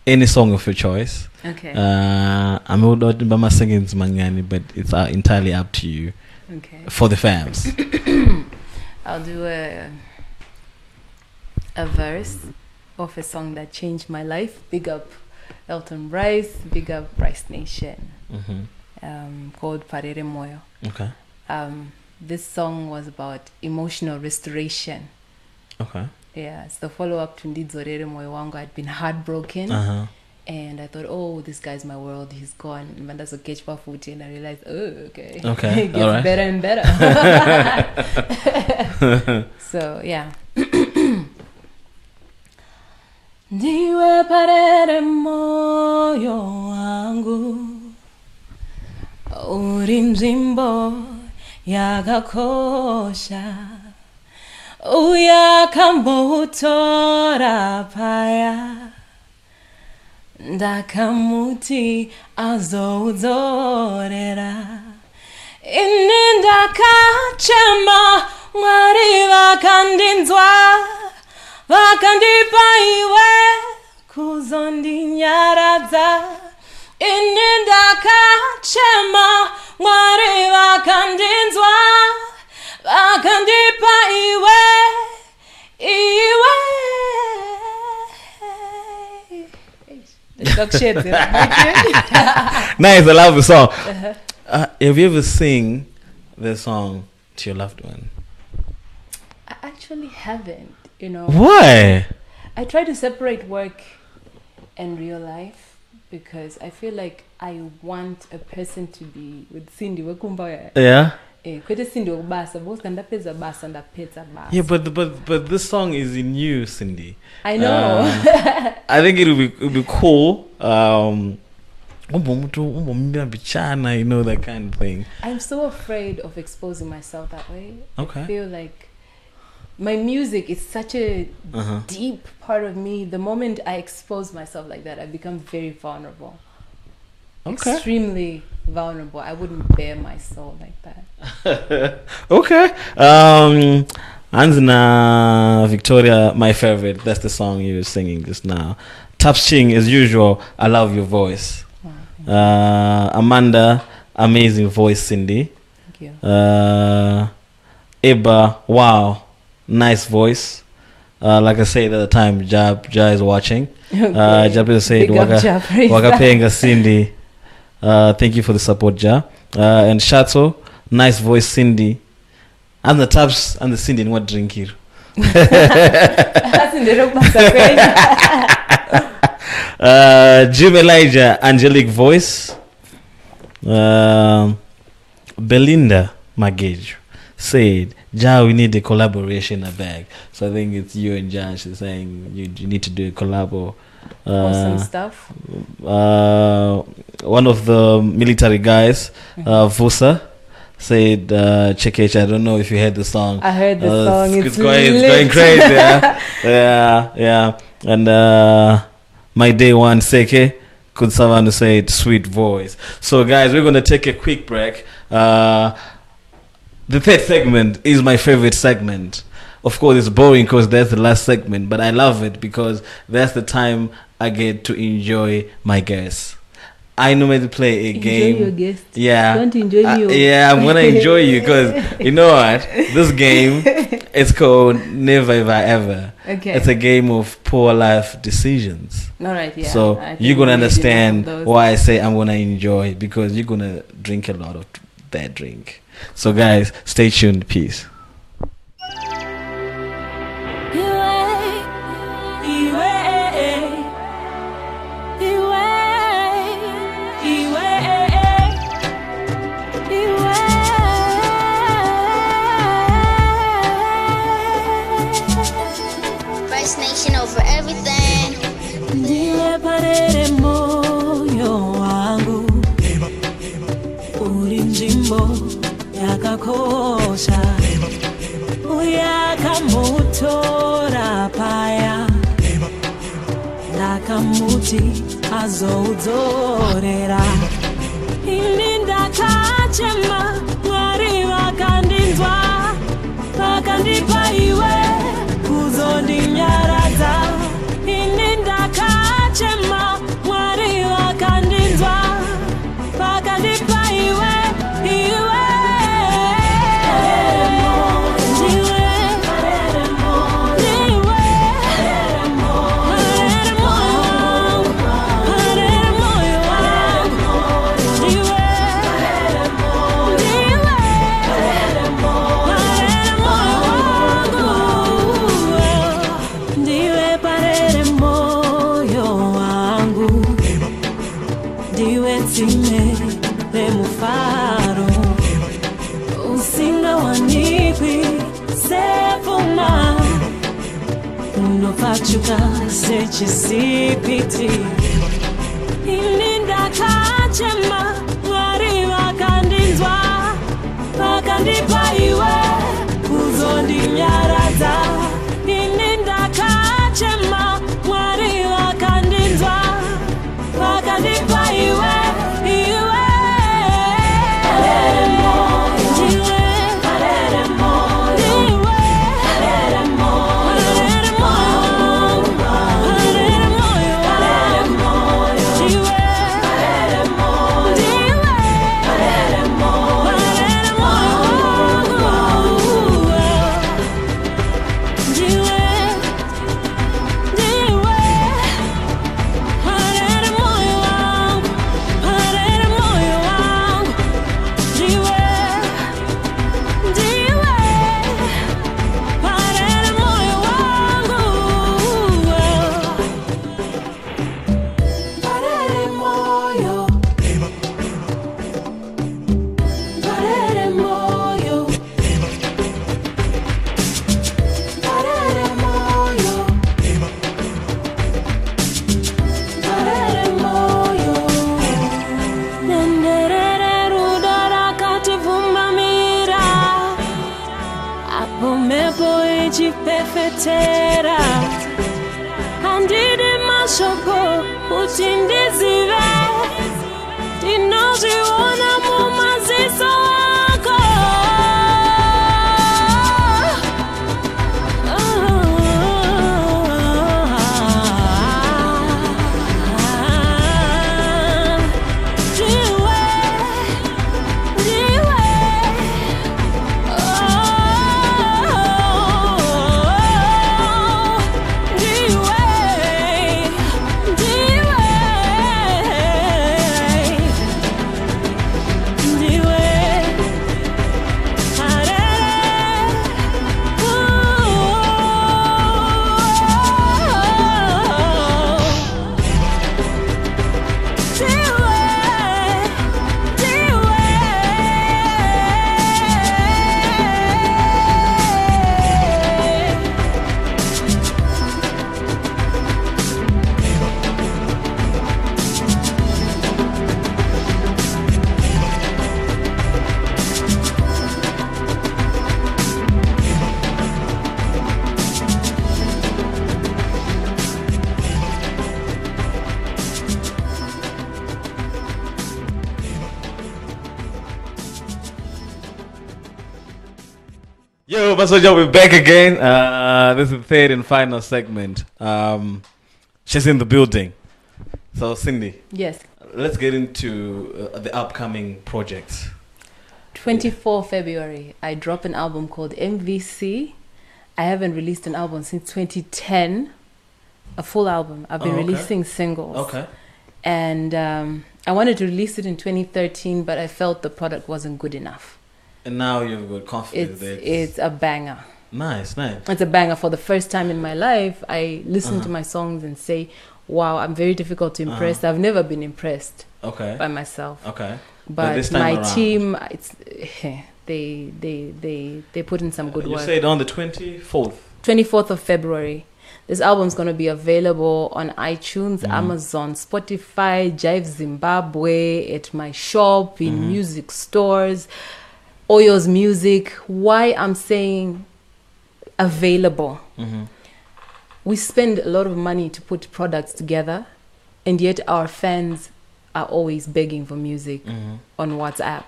[SPEAKER 1] Any song of your choice.
[SPEAKER 2] Okay.
[SPEAKER 1] I'm not Bama singing Mangani, but it's entirely up to you.
[SPEAKER 2] Okay.
[SPEAKER 1] For the fans.
[SPEAKER 2] I'll do a verse of a song that changed my life. Big up Elton Bryce, big up Bryce Nation. Called Parere Moyo.
[SPEAKER 1] Okay.
[SPEAKER 2] This song was about emotional restoration.
[SPEAKER 1] Okay.
[SPEAKER 2] Yeah, it's the follow-up to Ndidzorere Moyo Wangu. I'd been heartbroken. And I thought, oh, this guy's my world. He's gone. And that's a catch for food. And I realized, oh, okay.
[SPEAKER 1] Okay.
[SPEAKER 2] It gets better and better. So, yeah. Ndiwe parere moyo wangu, uri nzvimbo yakakosha, uyakamboutora paya, ndakamuti azoudzorera, ini ndakachema, Mwari vakandinzwa, vakandipa iwe kuzondinyaradza, ini ndakachema, Mwari vakandinzwa, vakandipa iwe. Ndakushedzera.
[SPEAKER 1] Nice, I love the song. Have you ever sing the song to your loved one?
[SPEAKER 2] I actually haven't, you know.
[SPEAKER 1] Why?
[SPEAKER 2] I try to separate work and real life because I feel like I want a person to be with Cindy wekumba.
[SPEAKER 1] Yeah.
[SPEAKER 2] Kwete Cindy wekubasa because kandapedza basa ndapedza basa.
[SPEAKER 1] Yeah, but this song is in you, Cindy.
[SPEAKER 2] I know.
[SPEAKER 1] I think it would be cool. You know, that kind of thing.
[SPEAKER 2] I'm so afraid of exposing myself that way.
[SPEAKER 1] Okay.
[SPEAKER 2] I feel like my music is such a deep part of me. The moment I expose myself like that, I become very vulnerable.
[SPEAKER 1] Okay.
[SPEAKER 2] Extremely vulnerable. I wouldn't bare my soul like that.
[SPEAKER 1] Okay. Anzina Victoria, my favorite. That's the song you were singing just now. Taps Ching, as usual. I love your voice. Amanda, amazing voice, Cindy.
[SPEAKER 2] Thank you.
[SPEAKER 1] Eba, wow, nice voice. Like I said at the time, Ja is watching.
[SPEAKER 2] Okay.
[SPEAKER 1] Ja said,
[SPEAKER 2] Big up Ja, praise
[SPEAKER 1] Waka
[SPEAKER 2] God.
[SPEAKER 1] Penga Cindy. Thank you for the support, Ja. And Shato, nice voice, Cindy. And the Taps and the Cindy, what drink here? Jim Elijah, angelic voice. Belinda Magage said, Ja, we need a collaboration a bag. So I think it's you and Ja. She's saying you need to do a collabo.
[SPEAKER 2] Awesome stuff.
[SPEAKER 1] One of the military guys, Vusa, said, check it. I don't know if you heard the song.
[SPEAKER 2] I heard the song.
[SPEAKER 1] It's going crazy. Yeah. And my day one, Seke, could someone say it, sweet voice. So guys, we're going to take a quick break. The third segment is my favorite segment. Of course, it's boring because that's the last segment, but I love it because that's the time I get to enjoy my guests. I normally play a game.
[SPEAKER 2] Enjoy your guest.
[SPEAKER 1] Yeah.
[SPEAKER 2] Don't enjoy me.
[SPEAKER 1] Yeah, I'm gonna enjoy you because you know what? This game, it's called Never Ever Ever.
[SPEAKER 2] Okay.
[SPEAKER 1] It's a game of poor life decisions.
[SPEAKER 2] All right, yeah.
[SPEAKER 1] So
[SPEAKER 2] I think
[SPEAKER 1] you're gonna
[SPEAKER 2] we did
[SPEAKER 1] understand
[SPEAKER 2] all those.
[SPEAKER 1] why I say I'm gonna enjoy because you're gonna drink a lot of that drink. So guys, stay tuned. Peace.
[SPEAKER 4] First Nation over everything.
[SPEAKER 3] Ndiwe parere moyo wangu, uri nzvimbo yakakosha, uyakamutora paya, ndakamuti azoudzorera. Ini ndakachema, Mwari vakandinzwa, vakandipa iwe kuzondinyaradza. Ini ndakachema, Mwari vakandinzwa, vakandipa iwe. Unopachuka sechisipiti. Ini ndakachema, Mwari vakandinzwa, vakandipa iwe kuzondinyaradza. Ini ndakachema, Mwari vakandinzwa, vakandipa iwe. mapo echipefetera handidi mashoko kuti ndizive ndinozviona mumaziso ako.
[SPEAKER 1] Yo, Masoja, we're back again. This is the third and final segment. She's in the building. So, Cindy,
[SPEAKER 2] Yes.
[SPEAKER 1] let's get into the upcoming projects.
[SPEAKER 2] 24 February, I drop an album called MVC. I haven't released an album since 2010, a full album. I've been
[SPEAKER 1] Oh, okay.
[SPEAKER 2] releasing singles.
[SPEAKER 1] Okay.
[SPEAKER 2] And I wanted to release it in 2013, but I felt the product wasn't good enough.
[SPEAKER 1] And now you've got confidence that
[SPEAKER 2] It's a banger.
[SPEAKER 1] nice.
[SPEAKER 2] It's a banger. For the first time in my life, I listen to my songs and say, wow, I'm very difficult to impress. I've never been impressed
[SPEAKER 1] Okay.
[SPEAKER 2] by myself.
[SPEAKER 1] Okay.
[SPEAKER 2] But
[SPEAKER 1] this time
[SPEAKER 2] my
[SPEAKER 1] around.
[SPEAKER 2] team, it's they put in some good
[SPEAKER 1] You
[SPEAKER 2] work.
[SPEAKER 1] said on the 24th.
[SPEAKER 2] 24th of February. This album's going to be available on iTunes, Amazon, Spotify, Jive Zimbabwe, at my shop, in music stores, Oyo's Music. Why I'm saying available. We spend a lot of money to put products together, and yet our fans are always begging for music on WhatsApp.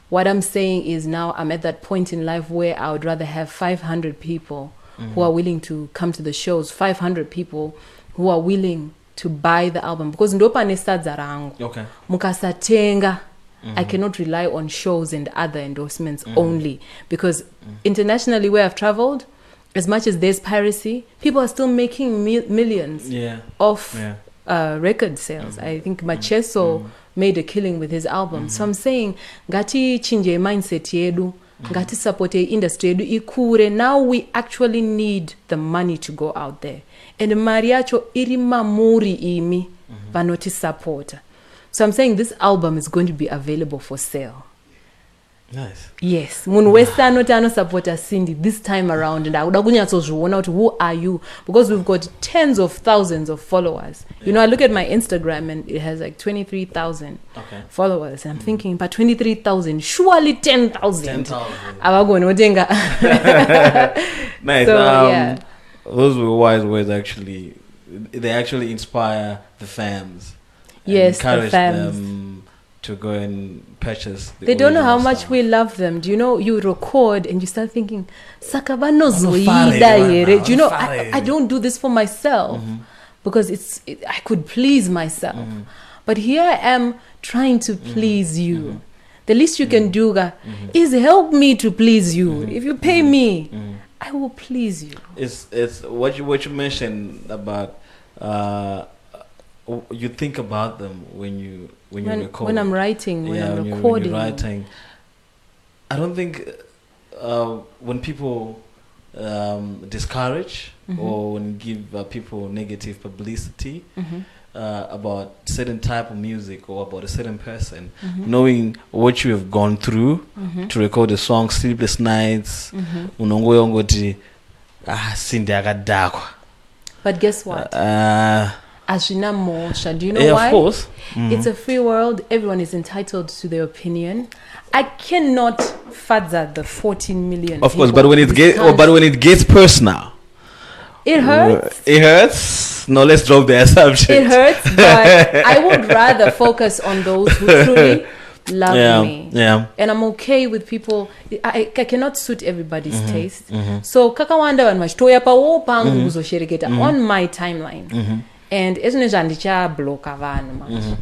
[SPEAKER 2] What I'm saying is now I'm at that point in life where I would rather have 500 people who are willing to come to the shows, 500 people who are willing to buy the album. Because ndopa nesadza rangu.
[SPEAKER 1] Okay.
[SPEAKER 2] Mukasatenga. I cannot rely on shows and other endorsements only. Because internationally where I've traveled, as much as there's piracy, people are still making millions
[SPEAKER 1] Yeah.
[SPEAKER 2] off
[SPEAKER 1] Yeah.
[SPEAKER 2] record sales. I think Macheso made a killing with his album. So I'm saying, ngati chinje mindset yedu, ngati support industry yedu ikure. Now we actually need the money to go out there. And mariacho iri mamuri imi vanoti supporta. So I'm saying this album is going to be available for sale.
[SPEAKER 1] Nice.
[SPEAKER 2] Yes, munhu wese anoti anosupporta Cindy this time around, and akuda kunyatsozviona kuti who are you, because we've got tens of thousands of followers. You know, I look at my Instagram and it has like 23,000
[SPEAKER 1] Okay.
[SPEAKER 2] followers. I'm thinking, but 23,000, surely 10,000
[SPEAKER 1] 10,000.
[SPEAKER 2] avagona.
[SPEAKER 1] Nice.
[SPEAKER 2] So, yeah.
[SPEAKER 1] Those were wise words. Actually, they actually inspire the fans. And
[SPEAKER 2] Yes, the
[SPEAKER 1] encourage
[SPEAKER 2] fans.
[SPEAKER 1] them to go and purchase. The
[SPEAKER 2] They don't know how
[SPEAKER 1] original
[SPEAKER 2] much
[SPEAKER 1] stuff.
[SPEAKER 2] we love them. Do you know, you record and you start thinking,
[SPEAKER 1] Vanofare
[SPEAKER 2] Sakabanozoida here.
[SPEAKER 1] right
[SPEAKER 2] Do you know,
[SPEAKER 1] now,
[SPEAKER 2] I don't do this for myself because I could please myself. But here I am trying to please you. The least you can do is help me to please you. If you pay me, I will please you.
[SPEAKER 1] It's what you mentioned about. You think about them when you record.
[SPEAKER 2] When I'm writing, when I'm
[SPEAKER 1] when
[SPEAKER 2] recording.
[SPEAKER 1] you're writing. I don't think when people discourage or when you give people negative publicity about certain type of music or about a certain person, knowing what you have gone through to record a song, sleepless nights, unongoyongoti Cindy akadakwa.
[SPEAKER 2] But guess what? Ashina Mosha. Do you know
[SPEAKER 1] Yeah,
[SPEAKER 2] why?
[SPEAKER 1] of course.
[SPEAKER 2] It's a free world. Everyone is entitled to their opinion. I cannot further the 14 million.
[SPEAKER 1] Of course,
[SPEAKER 2] people
[SPEAKER 1] but when it gets,
[SPEAKER 2] because
[SPEAKER 1] but when it gets personal,
[SPEAKER 2] it hurts.
[SPEAKER 1] It hurts. No, let's drop the assumption.
[SPEAKER 2] It hurts, but I would rather focus on those who truly love me.
[SPEAKER 1] Yeah.
[SPEAKER 2] And I'm okay with people. I cannot suit everybody's taste. So kakawanda vanhu vachitoya pawo pangu kuzoshereketa on my timeline. And isn't bloka vanhu manje.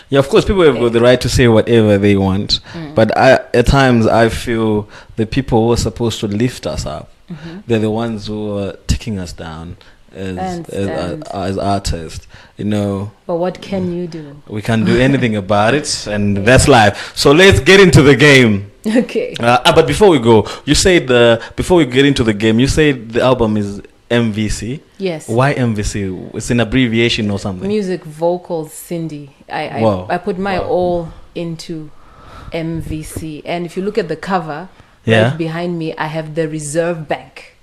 [SPEAKER 1] Yeah, of course, people have got the right to say whatever they want. But at times, I feel the people who are supposed to lift us up, they're the ones who are taking us down as artists. You know,
[SPEAKER 2] But what can you do?
[SPEAKER 1] we can't do anything about it, and that's life. So let's get into the game.
[SPEAKER 2] Okay.
[SPEAKER 1] But before we go, you said before we get into the game, you said the album is MVC.
[SPEAKER 2] Yes.
[SPEAKER 1] Why MVC? It's an abbreviation or something.
[SPEAKER 2] Music, vocals, Cindy.
[SPEAKER 1] Wow.
[SPEAKER 2] I put my all into MVC. And if you look at the cover,
[SPEAKER 1] Yeah.
[SPEAKER 2] right behind me, I have the Reserve Bank.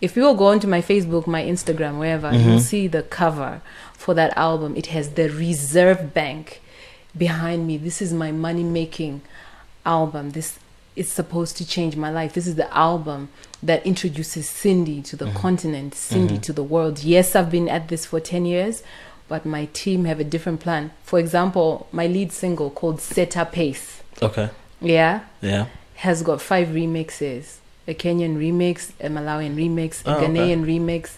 [SPEAKER 2] If you will go onto my Facebook, my Instagram, wherever, you'll see the cover for that album. It has the Reserve Bank behind me. This is my money-making album. This is supposed to change my life. This is the album that introduces Cindy to the continent, Cindy to the world. Yes, I've been at this for 10 years, but my team have a different plan. For example, my lead single called Set a Pace,
[SPEAKER 1] Okay.
[SPEAKER 2] yeah,
[SPEAKER 1] Yeah.
[SPEAKER 2] has got 5 remixes. A Kenyan remix, a Malawian remix, a
[SPEAKER 1] Oh, okay.
[SPEAKER 2] Ghanaian remix.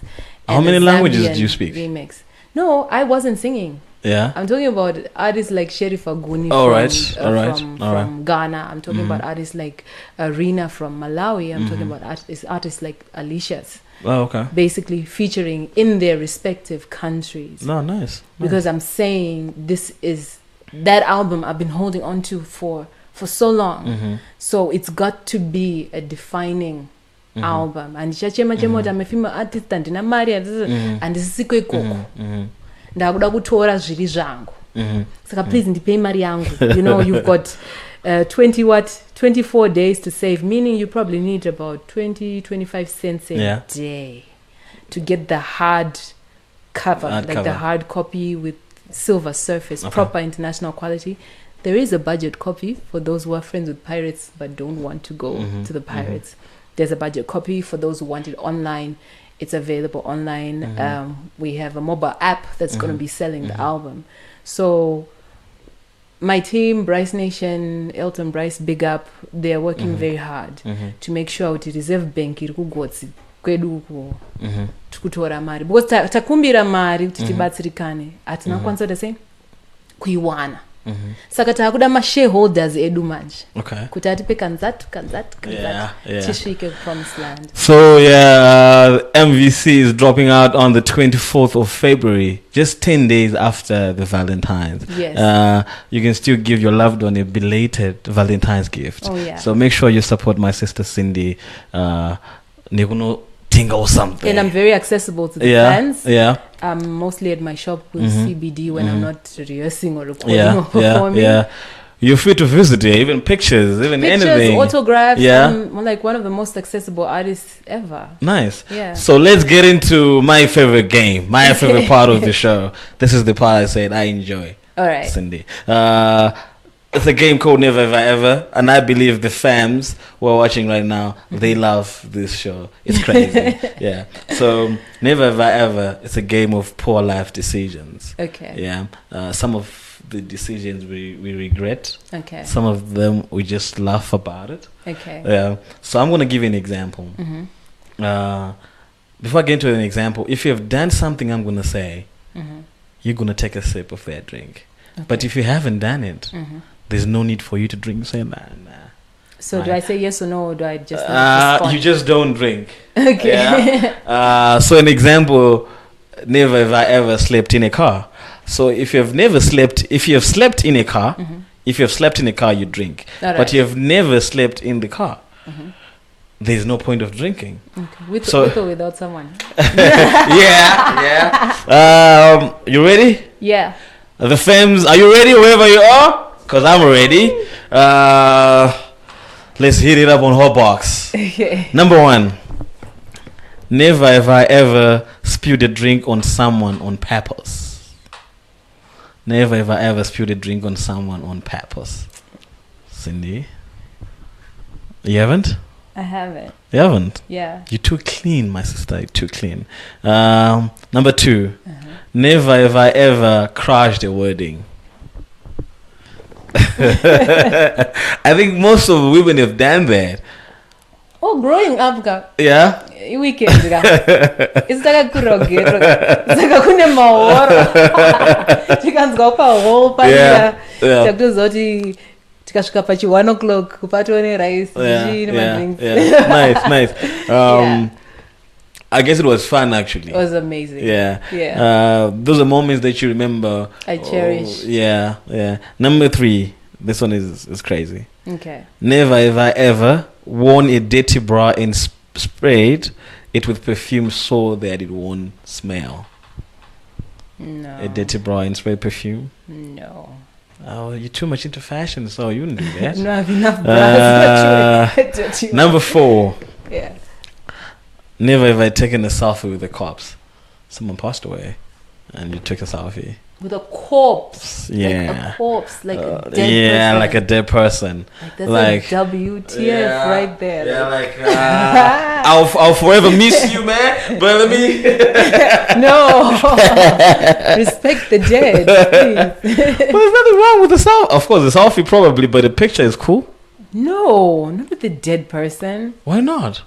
[SPEAKER 1] How
[SPEAKER 2] and
[SPEAKER 1] many
[SPEAKER 2] a
[SPEAKER 1] languages
[SPEAKER 2] Zambian
[SPEAKER 1] do you speak?
[SPEAKER 2] Remix. No, I wasn't singing.
[SPEAKER 1] Yeah.
[SPEAKER 2] I'm talking about artists like Sherif Aguni
[SPEAKER 1] All
[SPEAKER 2] from,
[SPEAKER 1] right, all right,
[SPEAKER 2] from,
[SPEAKER 1] all right.
[SPEAKER 2] from Ghana. I'm talking about artists like Rina from Malawi. I'm talking about artists like Alicia's,
[SPEAKER 1] Oh, okay.
[SPEAKER 2] basically featuring in their respective countries.
[SPEAKER 1] No, nice.
[SPEAKER 2] Because I'm saying this is that album I've been holding on to for so long. So it's got to be a defining album. And ndichachema I'm a female artist and ndina mari andisisiko ikoko. Ndakuda kutora zviri zvangu. Saka please ndipei mari yangu. You know, you've got 24 days to save, meaning you probably need about 25 cents a day to get the hard cover, the hard copy with silver surface, proper international quality. There is a budget copy for those who are friends with pirates but don't want to go to the pirates. There's a budget copy for those who want it online. It's available online. We have a mobile app that's going to be selling the album. So my team, Bryce Nation, Elton Bryce, big up. They're working very hard to make sure that Reserve Bank iri kugotsi kwedu uko tikutora mari. Because takumbira mari kuti tibatsirikane. Atina kwanza the same kuiwana. Saka takuda ma shareholders edu manje.
[SPEAKER 1] Okay.
[SPEAKER 2] Kuti atipe kanzatu
[SPEAKER 1] Yeah.
[SPEAKER 2] tisvike promised land.
[SPEAKER 1] So MVC is dropping out on the 24th of February, just 10 days after the Valentine's.
[SPEAKER 2] Yes.
[SPEAKER 1] You can still give your loved one a belated Valentine's gift.
[SPEAKER 2] Oh, yeah.
[SPEAKER 1] So make sure you support my sister Cindy. Nikuno tingle or something.
[SPEAKER 2] And I'm very accessible to the fans.
[SPEAKER 1] Yeah.
[SPEAKER 2] I'm mostly at my shop with CBD when I'm not rehearsing or recording or performing.
[SPEAKER 1] Yeah. You're free to visit here, even pictures, anything.
[SPEAKER 2] Autographs.
[SPEAKER 1] Yeah.
[SPEAKER 2] I'm like one of the most accessible artists ever.
[SPEAKER 1] Nice.
[SPEAKER 2] Yeah.
[SPEAKER 1] So let's get into my favorite game, my favorite part of the show. This is the part I said I enjoy.
[SPEAKER 2] All right.
[SPEAKER 1] Cindy. It's a game called Never Ever Ever, and I believe the fans who are watching right now, they love this show. It's crazy. Yeah. So Never Ever Ever, it's a game of poor life decisions.
[SPEAKER 2] Okay.
[SPEAKER 1] Yeah. Some of the decisions we regret.
[SPEAKER 2] Okay.
[SPEAKER 1] Some of them we just laugh about it.
[SPEAKER 2] Okay.
[SPEAKER 1] Yeah. So I'm going to give you an example. Before I get into an example, if you have done something I'm going to say, you're going to take a sip of that drink. Okay. But if you haven't done it, there's no need for you to drink. Say, nah.
[SPEAKER 2] So do I say yes or no, or do I just respond?
[SPEAKER 1] You just don't drink.
[SPEAKER 2] Okay.
[SPEAKER 1] Yeah? So an example, never have I ever slept in a car. So if you have slept in a car, you drink.
[SPEAKER 2] Right.
[SPEAKER 1] But you have never slept in the car. There's no point of drinking.
[SPEAKER 2] Okay. With or without someone?
[SPEAKER 1] Yeah. You ready?
[SPEAKER 2] Yeah.
[SPEAKER 1] The fams, are you ready wherever you are? Because I'm ready. Let's hit it up on Hotbox.
[SPEAKER 2] Okay.
[SPEAKER 1] Number 1. Never have I ever spilled a drink on someone on purpose. Never have I ever spilled a drink on someone on purpose. Cindy? You haven't?
[SPEAKER 2] I haven't.
[SPEAKER 1] You haven't?
[SPEAKER 2] Yeah.
[SPEAKER 1] You're too clean, my sister. You're too clean. Number 2. Never have I ever crashed a wedding. I think most of the women have done that.
[SPEAKER 2] Oh, growing up, ka.
[SPEAKER 1] Yeah?
[SPEAKER 2] Weekend, ka. It's like a kurogero. It's like a kune mahoro. Tikanzwa pa whole
[SPEAKER 1] Yeah,
[SPEAKER 2] panya.
[SPEAKER 1] yeah.
[SPEAKER 2] Takuzoti tikasvika pachi 1 o'clock kupatone rice.
[SPEAKER 1] Nice.
[SPEAKER 2] Yeah.
[SPEAKER 1] I guess it was fun actually.
[SPEAKER 2] It was amazing.
[SPEAKER 1] Yeah. Those are moments that you remember.
[SPEAKER 2] I cherish.
[SPEAKER 1] Yeah. Number 3. This one is crazy.
[SPEAKER 2] Okay.
[SPEAKER 1] Never have I ever worn a dirty bra and sprayed it with perfume so that it won't smell.
[SPEAKER 2] No.
[SPEAKER 1] A dirty bra and spray perfume?
[SPEAKER 2] No.
[SPEAKER 1] Oh, you're too much into fashion, so you wouldn't do that.
[SPEAKER 2] No, I have enough bras.
[SPEAKER 1] Number 4.
[SPEAKER 2] Yeah.
[SPEAKER 1] Never have I taken a selfie with the cops. Someone passed away, and you took a selfie.
[SPEAKER 2] With a corpse.
[SPEAKER 1] Yeah.
[SPEAKER 2] Like a corpse, like a dead person.
[SPEAKER 1] Like a dead person.
[SPEAKER 2] Like, that's a WTF right there.
[SPEAKER 1] Yeah, like I'll forever miss you, man. But let me.
[SPEAKER 2] No. Respect the dead, please.
[SPEAKER 1] Well, there's nothing wrong with the selfie. Of course, the selfie probably, but the picture is cool.
[SPEAKER 2] No, not with the dead person.
[SPEAKER 1] Why not?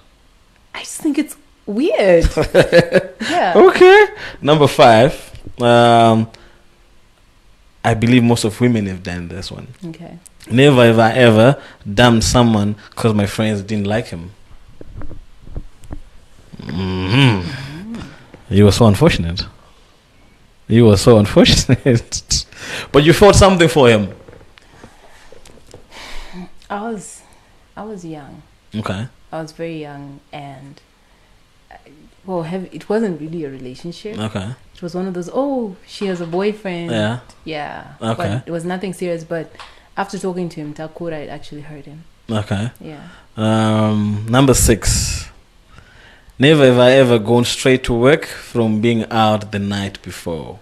[SPEAKER 2] I just think it's weird. Yeah.
[SPEAKER 1] Okay. Number 5. I believe most of women have done this one.
[SPEAKER 2] Okay.
[SPEAKER 1] Never have I ever dumped someone because my friends didn't like him. You were so unfortunate. But you fought something for him.
[SPEAKER 2] I was young.
[SPEAKER 1] Okay.
[SPEAKER 2] I was very young, and it wasn't really a relationship.
[SPEAKER 1] Okay.
[SPEAKER 2] It was one of those, she has a boyfriend. Yeah.
[SPEAKER 1] Okay.
[SPEAKER 2] But it was nothing serious, but after talking to him, Takura, it actually hurt him.
[SPEAKER 1] Okay.
[SPEAKER 2] Yeah.
[SPEAKER 1] Number 6. Never have I ever gone straight to work from being out the night before.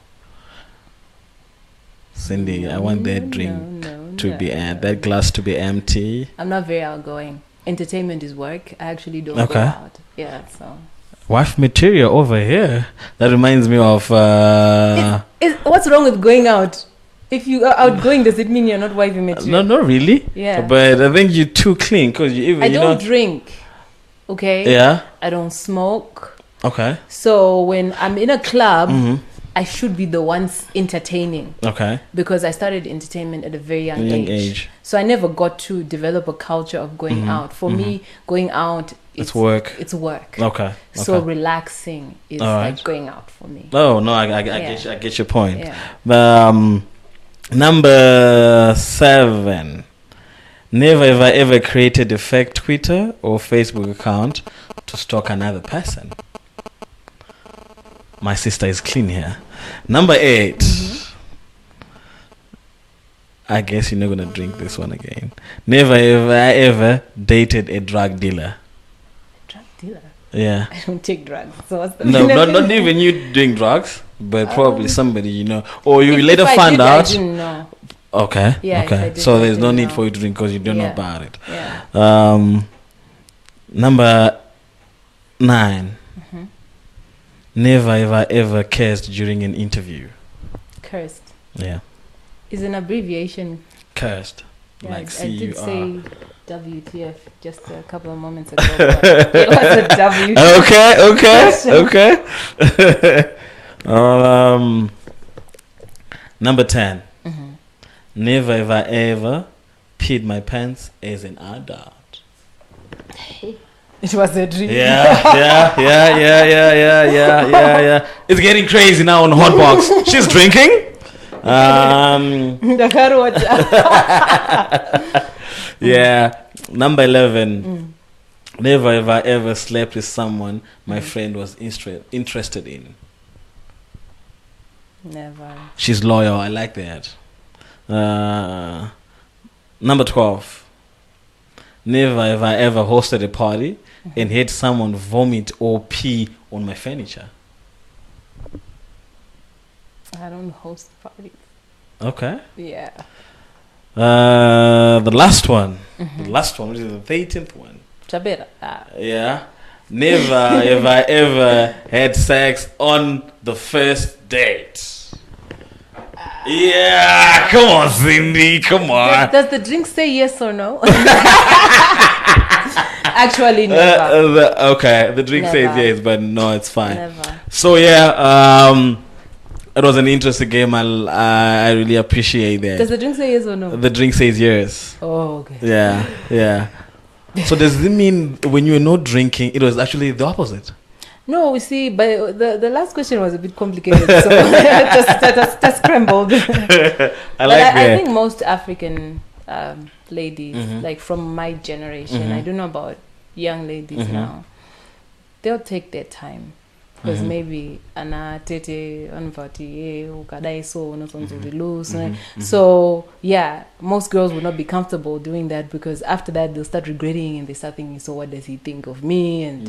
[SPEAKER 1] Cindy, I want that drink that glass to be empty.
[SPEAKER 2] I'm not very outgoing. Entertainment is work. I actually don't go out. Yeah, so.
[SPEAKER 1] Wife material over here. That reminds me of.
[SPEAKER 2] What's wrong with going out? If you are outgoing, does it mean you're not wifey material?
[SPEAKER 1] No, not really.
[SPEAKER 2] Yeah.
[SPEAKER 1] But I think you're too clean because
[SPEAKER 2] I don't drink. Okay.
[SPEAKER 1] Yeah.
[SPEAKER 2] I don't smoke.
[SPEAKER 1] Okay.
[SPEAKER 2] So when I'm in a club, I should be the ones entertaining.
[SPEAKER 1] Okay.
[SPEAKER 2] Because I started entertainment at a very young age. So I never got to develop a culture of going out. For me, going out, it's work. It's work.
[SPEAKER 1] Okay.
[SPEAKER 2] So relaxing is like going out for me.
[SPEAKER 1] Oh no, I get your point. Yeah. Number 7. Never have I ever created a fake Twitter or Facebook account to stalk another person. My sister is clean here. Number 8. I guess you're not gonna drink this one again. Never have I ever dated a drug dealer.
[SPEAKER 2] Drug dealer?
[SPEAKER 1] Yeah.
[SPEAKER 2] I don't take drugs. So what's the
[SPEAKER 1] not even you doing drugs, but probably somebody you know, or you later found out.
[SPEAKER 2] I didn't know.
[SPEAKER 1] Okay.
[SPEAKER 2] Yeah,
[SPEAKER 1] okay. So there's no need for you to drink because you don't know about it.
[SPEAKER 2] Yeah.
[SPEAKER 1] Number 9. Never have I ever cursed during an interview.
[SPEAKER 2] Cursed.
[SPEAKER 1] Yeah.
[SPEAKER 2] Is an abbreviation.
[SPEAKER 1] Cursed.
[SPEAKER 2] Yeah,
[SPEAKER 1] like C-U-R.
[SPEAKER 2] I did say WTF just a couple of moments ago. It was a WTF.
[SPEAKER 1] Okay. Number 10. Never have I ever peed my pants as an adult.
[SPEAKER 2] It was a dream.
[SPEAKER 1] Yeah. It's getting crazy now on Hotbox. She's drinking. Yeah. Number 11. Never have I ever slept with someone my friend was interested in.
[SPEAKER 2] Never.
[SPEAKER 1] She's loyal. I like that. Number 12. Never have I ever hosted a party and had someone vomit or pee on my furniture.
[SPEAKER 2] I don't host parties.
[SPEAKER 1] Okay.
[SPEAKER 2] Yeah.
[SPEAKER 1] The last one. The last one, which is the 13th one.
[SPEAKER 2] Chabera.
[SPEAKER 1] Yeah. Never have I ever had sex on the first date. Yeah, come on, Cindy, come on.
[SPEAKER 2] Does the drink say yes or no? Actually, never.
[SPEAKER 1] Okay, the drink says
[SPEAKER 2] Never.
[SPEAKER 1] yes, but no, it's fine.
[SPEAKER 2] Never.
[SPEAKER 1] So yeah, it was an interesting game. I really appreciate that.
[SPEAKER 2] Does the drink say yes or no?
[SPEAKER 1] The drink says yes.
[SPEAKER 2] Oh, okay.
[SPEAKER 1] Yeah. So does it mean when you were not drinking, it was actually the opposite?
[SPEAKER 2] No, we see, but the last question was a bit complicated, so just scrambled.
[SPEAKER 1] I like that.
[SPEAKER 2] I think most African ladies, like from my generation, I don't know about young ladies now, they'll take their time. Because maybe ana tete anvati ukadai so lose. So yeah, most girls would not be comfortable doing that because after that they'll start regretting and they start thinking, so what does he think of me? And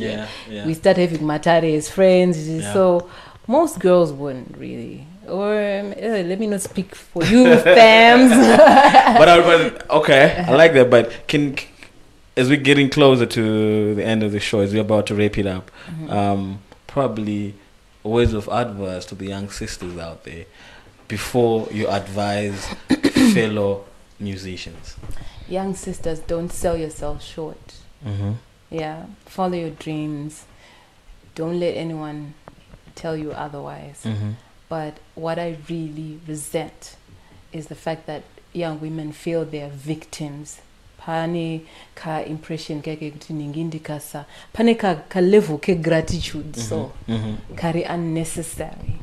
[SPEAKER 2] we start having matare as friends. So most girls wouldn't really. Or let me not speak for you, fams.
[SPEAKER 1] but okay, I like that. But as we're getting closer to the end of the show, as we're about to wrap it up, probably words of advice to the young sisters out there before you advise fellow musicians.
[SPEAKER 2] Young sisters, don't sell yourself short. Yeah, follow your dreams. Don't let anyone tell you otherwise. But what I really resent is the fact that young women feel they're victims. Pane ka impression kake kuti ningindikasa pane ka level ke gratitude so kari unnecessary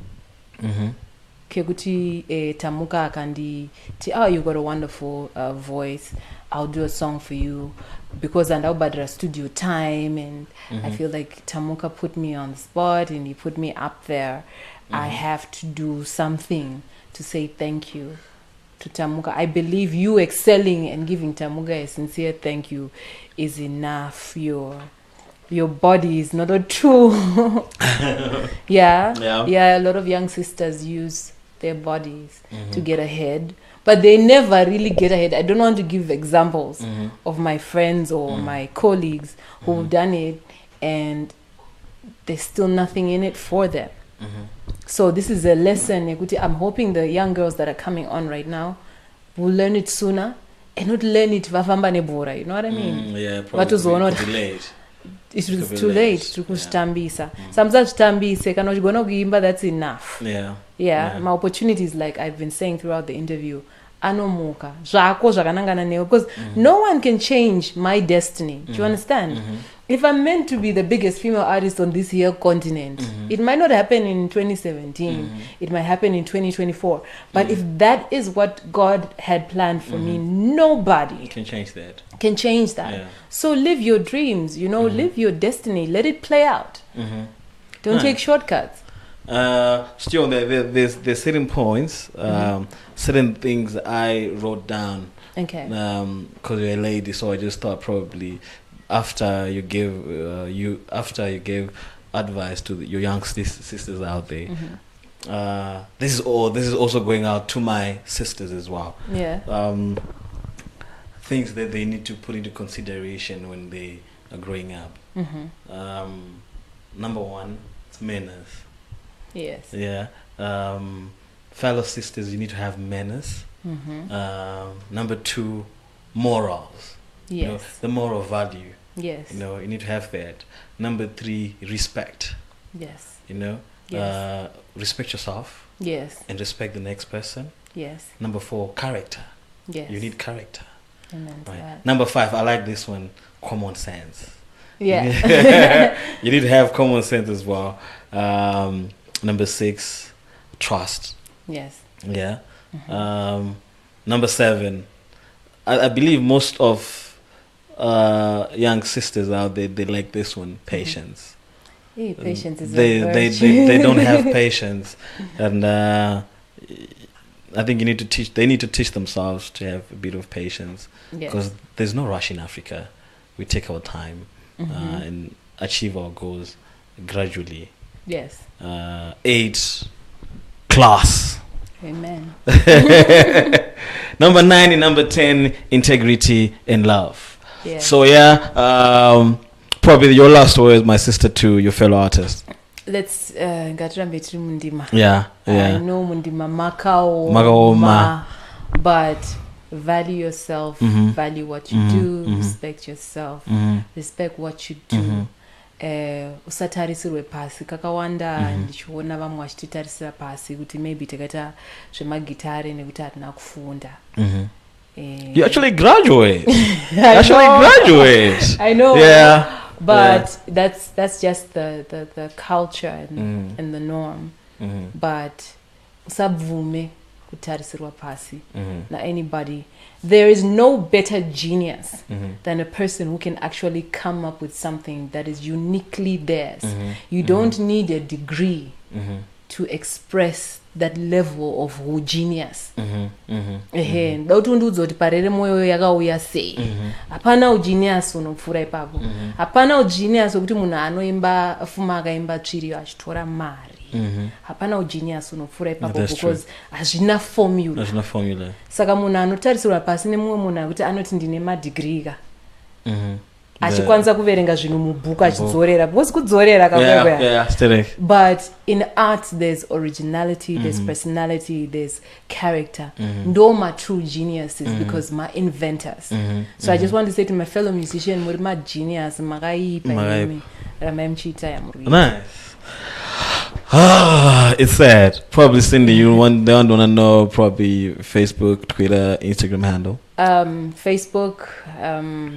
[SPEAKER 2] ke kuti tamuka akandi ti you got a wonderful voice, I'll do a song for you because and I'll studio time and I feel like Tamuka put me on the spot and he put me up there. I have to do something to say thank you to Tamuka. I believe you excelling and giving Tamuka a sincere thank you is enough. Your body is not a true. Yeah. A lot of young sisters use their bodies to get ahead, but they never really get ahead. I don't want to give examples of my friends or my colleagues who've done it and there's still nothing in it for them. So this is a lesson. I'm hoping the young girls that are coming on right now will learn it sooner and not learn it vafamba nebora. You know what I mean?
[SPEAKER 1] Yeah, probably too late.
[SPEAKER 2] It was too late to kustambisa. Samza chitambise kana uchigona kuimba, that's enough. Yeah. My opportunities, like I've been saying throughout the interview, anomuka zvako zvakanangana newe, because no one can change my destiny. Do you understand? If I'm meant to be the biggest female artist on this here continent, it might not happen in 2017. It might happen in 2024. But if that is what God had planned for me, nobody
[SPEAKER 1] can change that.
[SPEAKER 2] Yeah. So live your dreams, live your destiny. Let it play out. Don't take shortcuts.
[SPEAKER 1] Still, there's certain points, certain things I wrote down.
[SPEAKER 2] Okay.
[SPEAKER 1] Because you're a lady, so I just thought probably after you gave advice to your young sisters out there. This is also going out to my sisters as well.
[SPEAKER 2] Yeah.
[SPEAKER 1] Things that they need to put into consideration when they are growing up. Number one, it's manners.
[SPEAKER 2] Yes.
[SPEAKER 1] Yeah. Fellow sisters, you need to have manners. Number two, morals.
[SPEAKER 2] Yes.
[SPEAKER 1] The moral value.
[SPEAKER 2] Yes.
[SPEAKER 1] You need to have that. Number three, respect.
[SPEAKER 2] Yes.
[SPEAKER 1] Yes. Respect yourself.
[SPEAKER 2] Yes.
[SPEAKER 1] And respect the next person.
[SPEAKER 2] Yes.
[SPEAKER 1] Number four, character.
[SPEAKER 2] Yes.
[SPEAKER 1] You need character.
[SPEAKER 2] Amen to that.
[SPEAKER 1] Number five, I like this one, common sense.
[SPEAKER 2] Yeah.
[SPEAKER 1] You need to have common sense as well. Number six, trust.
[SPEAKER 2] Yes.
[SPEAKER 1] Yeah. Number seven, I believe most of young sisters out there, they like this one, patience.
[SPEAKER 2] Yeah, patience is
[SPEAKER 1] they don't have patience, and I think they need to teach themselves to have a bit of patience, because there's no rush in Africa. we take our time and achieve our goals gradually.
[SPEAKER 2] Yes.
[SPEAKER 1] 8, class.
[SPEAKER 2] Amen.
[SPEAKER 1] Number 9 and number 10, integrity and love.
[SPEAKER 2] Yeah.
[SPEAKER 1] So probably your last word, my sister, to your fellow artists.
[SPEAKER 2] Let's ngatirambe tiri mundima.
[SPEAKER 1] Yeah.
[SPEAKER 2] I know mundima makaoma, but value yourself, value what you do, respect yourself, respect what you do. Usatarisirwe pasi kakawanda ndichiona vamwe vachititarisira pasi kuti maybe takaita zvemagitare nekuti hatina kufunda.
[SPEAKER 1] You actually graduate.
[SPEAKER 2] I know.
[SPEAKER 1] Yeah.
[SPEAKER 2] But that's just the culture and the norm. But usabvume kutarisirwa pasi na anybody. There is no better genius than a person who can actually come up with something that is uniquely theirs. You don't need a degree to express that level of genius. Dauti undudzoti parere moyo yakauya sei. Hapana ugenius unopfura ipapo. Hapana ugenius wekuti munhu anoimba fuma akaimba tsviri achitora mari. Hapana ugenius unopfura ipapo because hazvina formula. Saka munhu anotarisirwa pasi nemumwe munhu akuti anoti ndine madegree ka. Achikwanisa kuverenga zvinhu mubhuku achidzorera because kudzorera kakwekwe. But in art there's originality, there's personality, there's character. Ndo ma true geniuses because ma inventors. So I just want to say to my fellow musician, muri ma genius makaipa imi ramai mchiita yamuri.
[SPEAKER 1] Nice. It's sad. Probably Cindy, they don't want to know probably Facebook, Twitter, Instagram handle.
[SPEAKER 2] Facebook,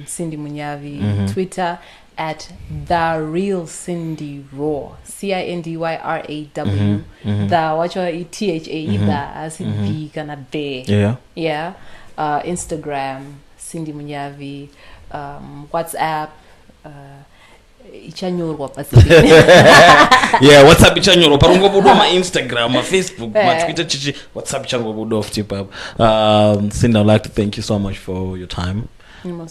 [SPEAKER 2] Cindy Munyavi. Twitter at The Real Cindy Raw. CINDYRAW. The watch THA the as B kana de. Yeah. Instagram Cindy Munyavi. WhatsApp. Ichanyorwa pasi.
[SPEAKER 1] Yeah, WhatsApp ichanyorwa parungobudwa ma Instagram, ma Facebook, ma Twitter chichi. WhatsApp ichanyorwa off tip up. Cindy, I'd like to thank you so much for your time.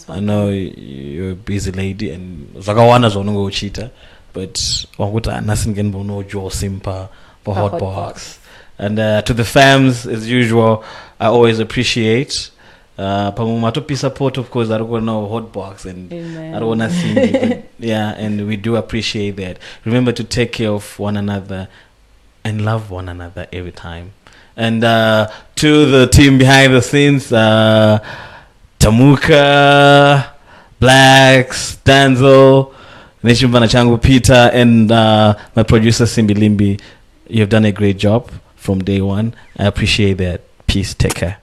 [SPEAKER 1] I know you're a busy lady and zakawana zonongo uchita, but wanguta nasingen bono jo simpa for Hotbox. And to the fans, as usual, I always appreciate. Pamumato support, of course, I don't want to know Hotbox and I don't want to see it. Yeah, and we do appreciate that. Remember to take care of one another and love one another every time. And to the team behind the scenes, Tamuka, Blacks, Danzo, Nishimbana Changu, Peter, and my producer Simbi Limbi, you've done a great job from day one. I appreciate that. Peace. Take care.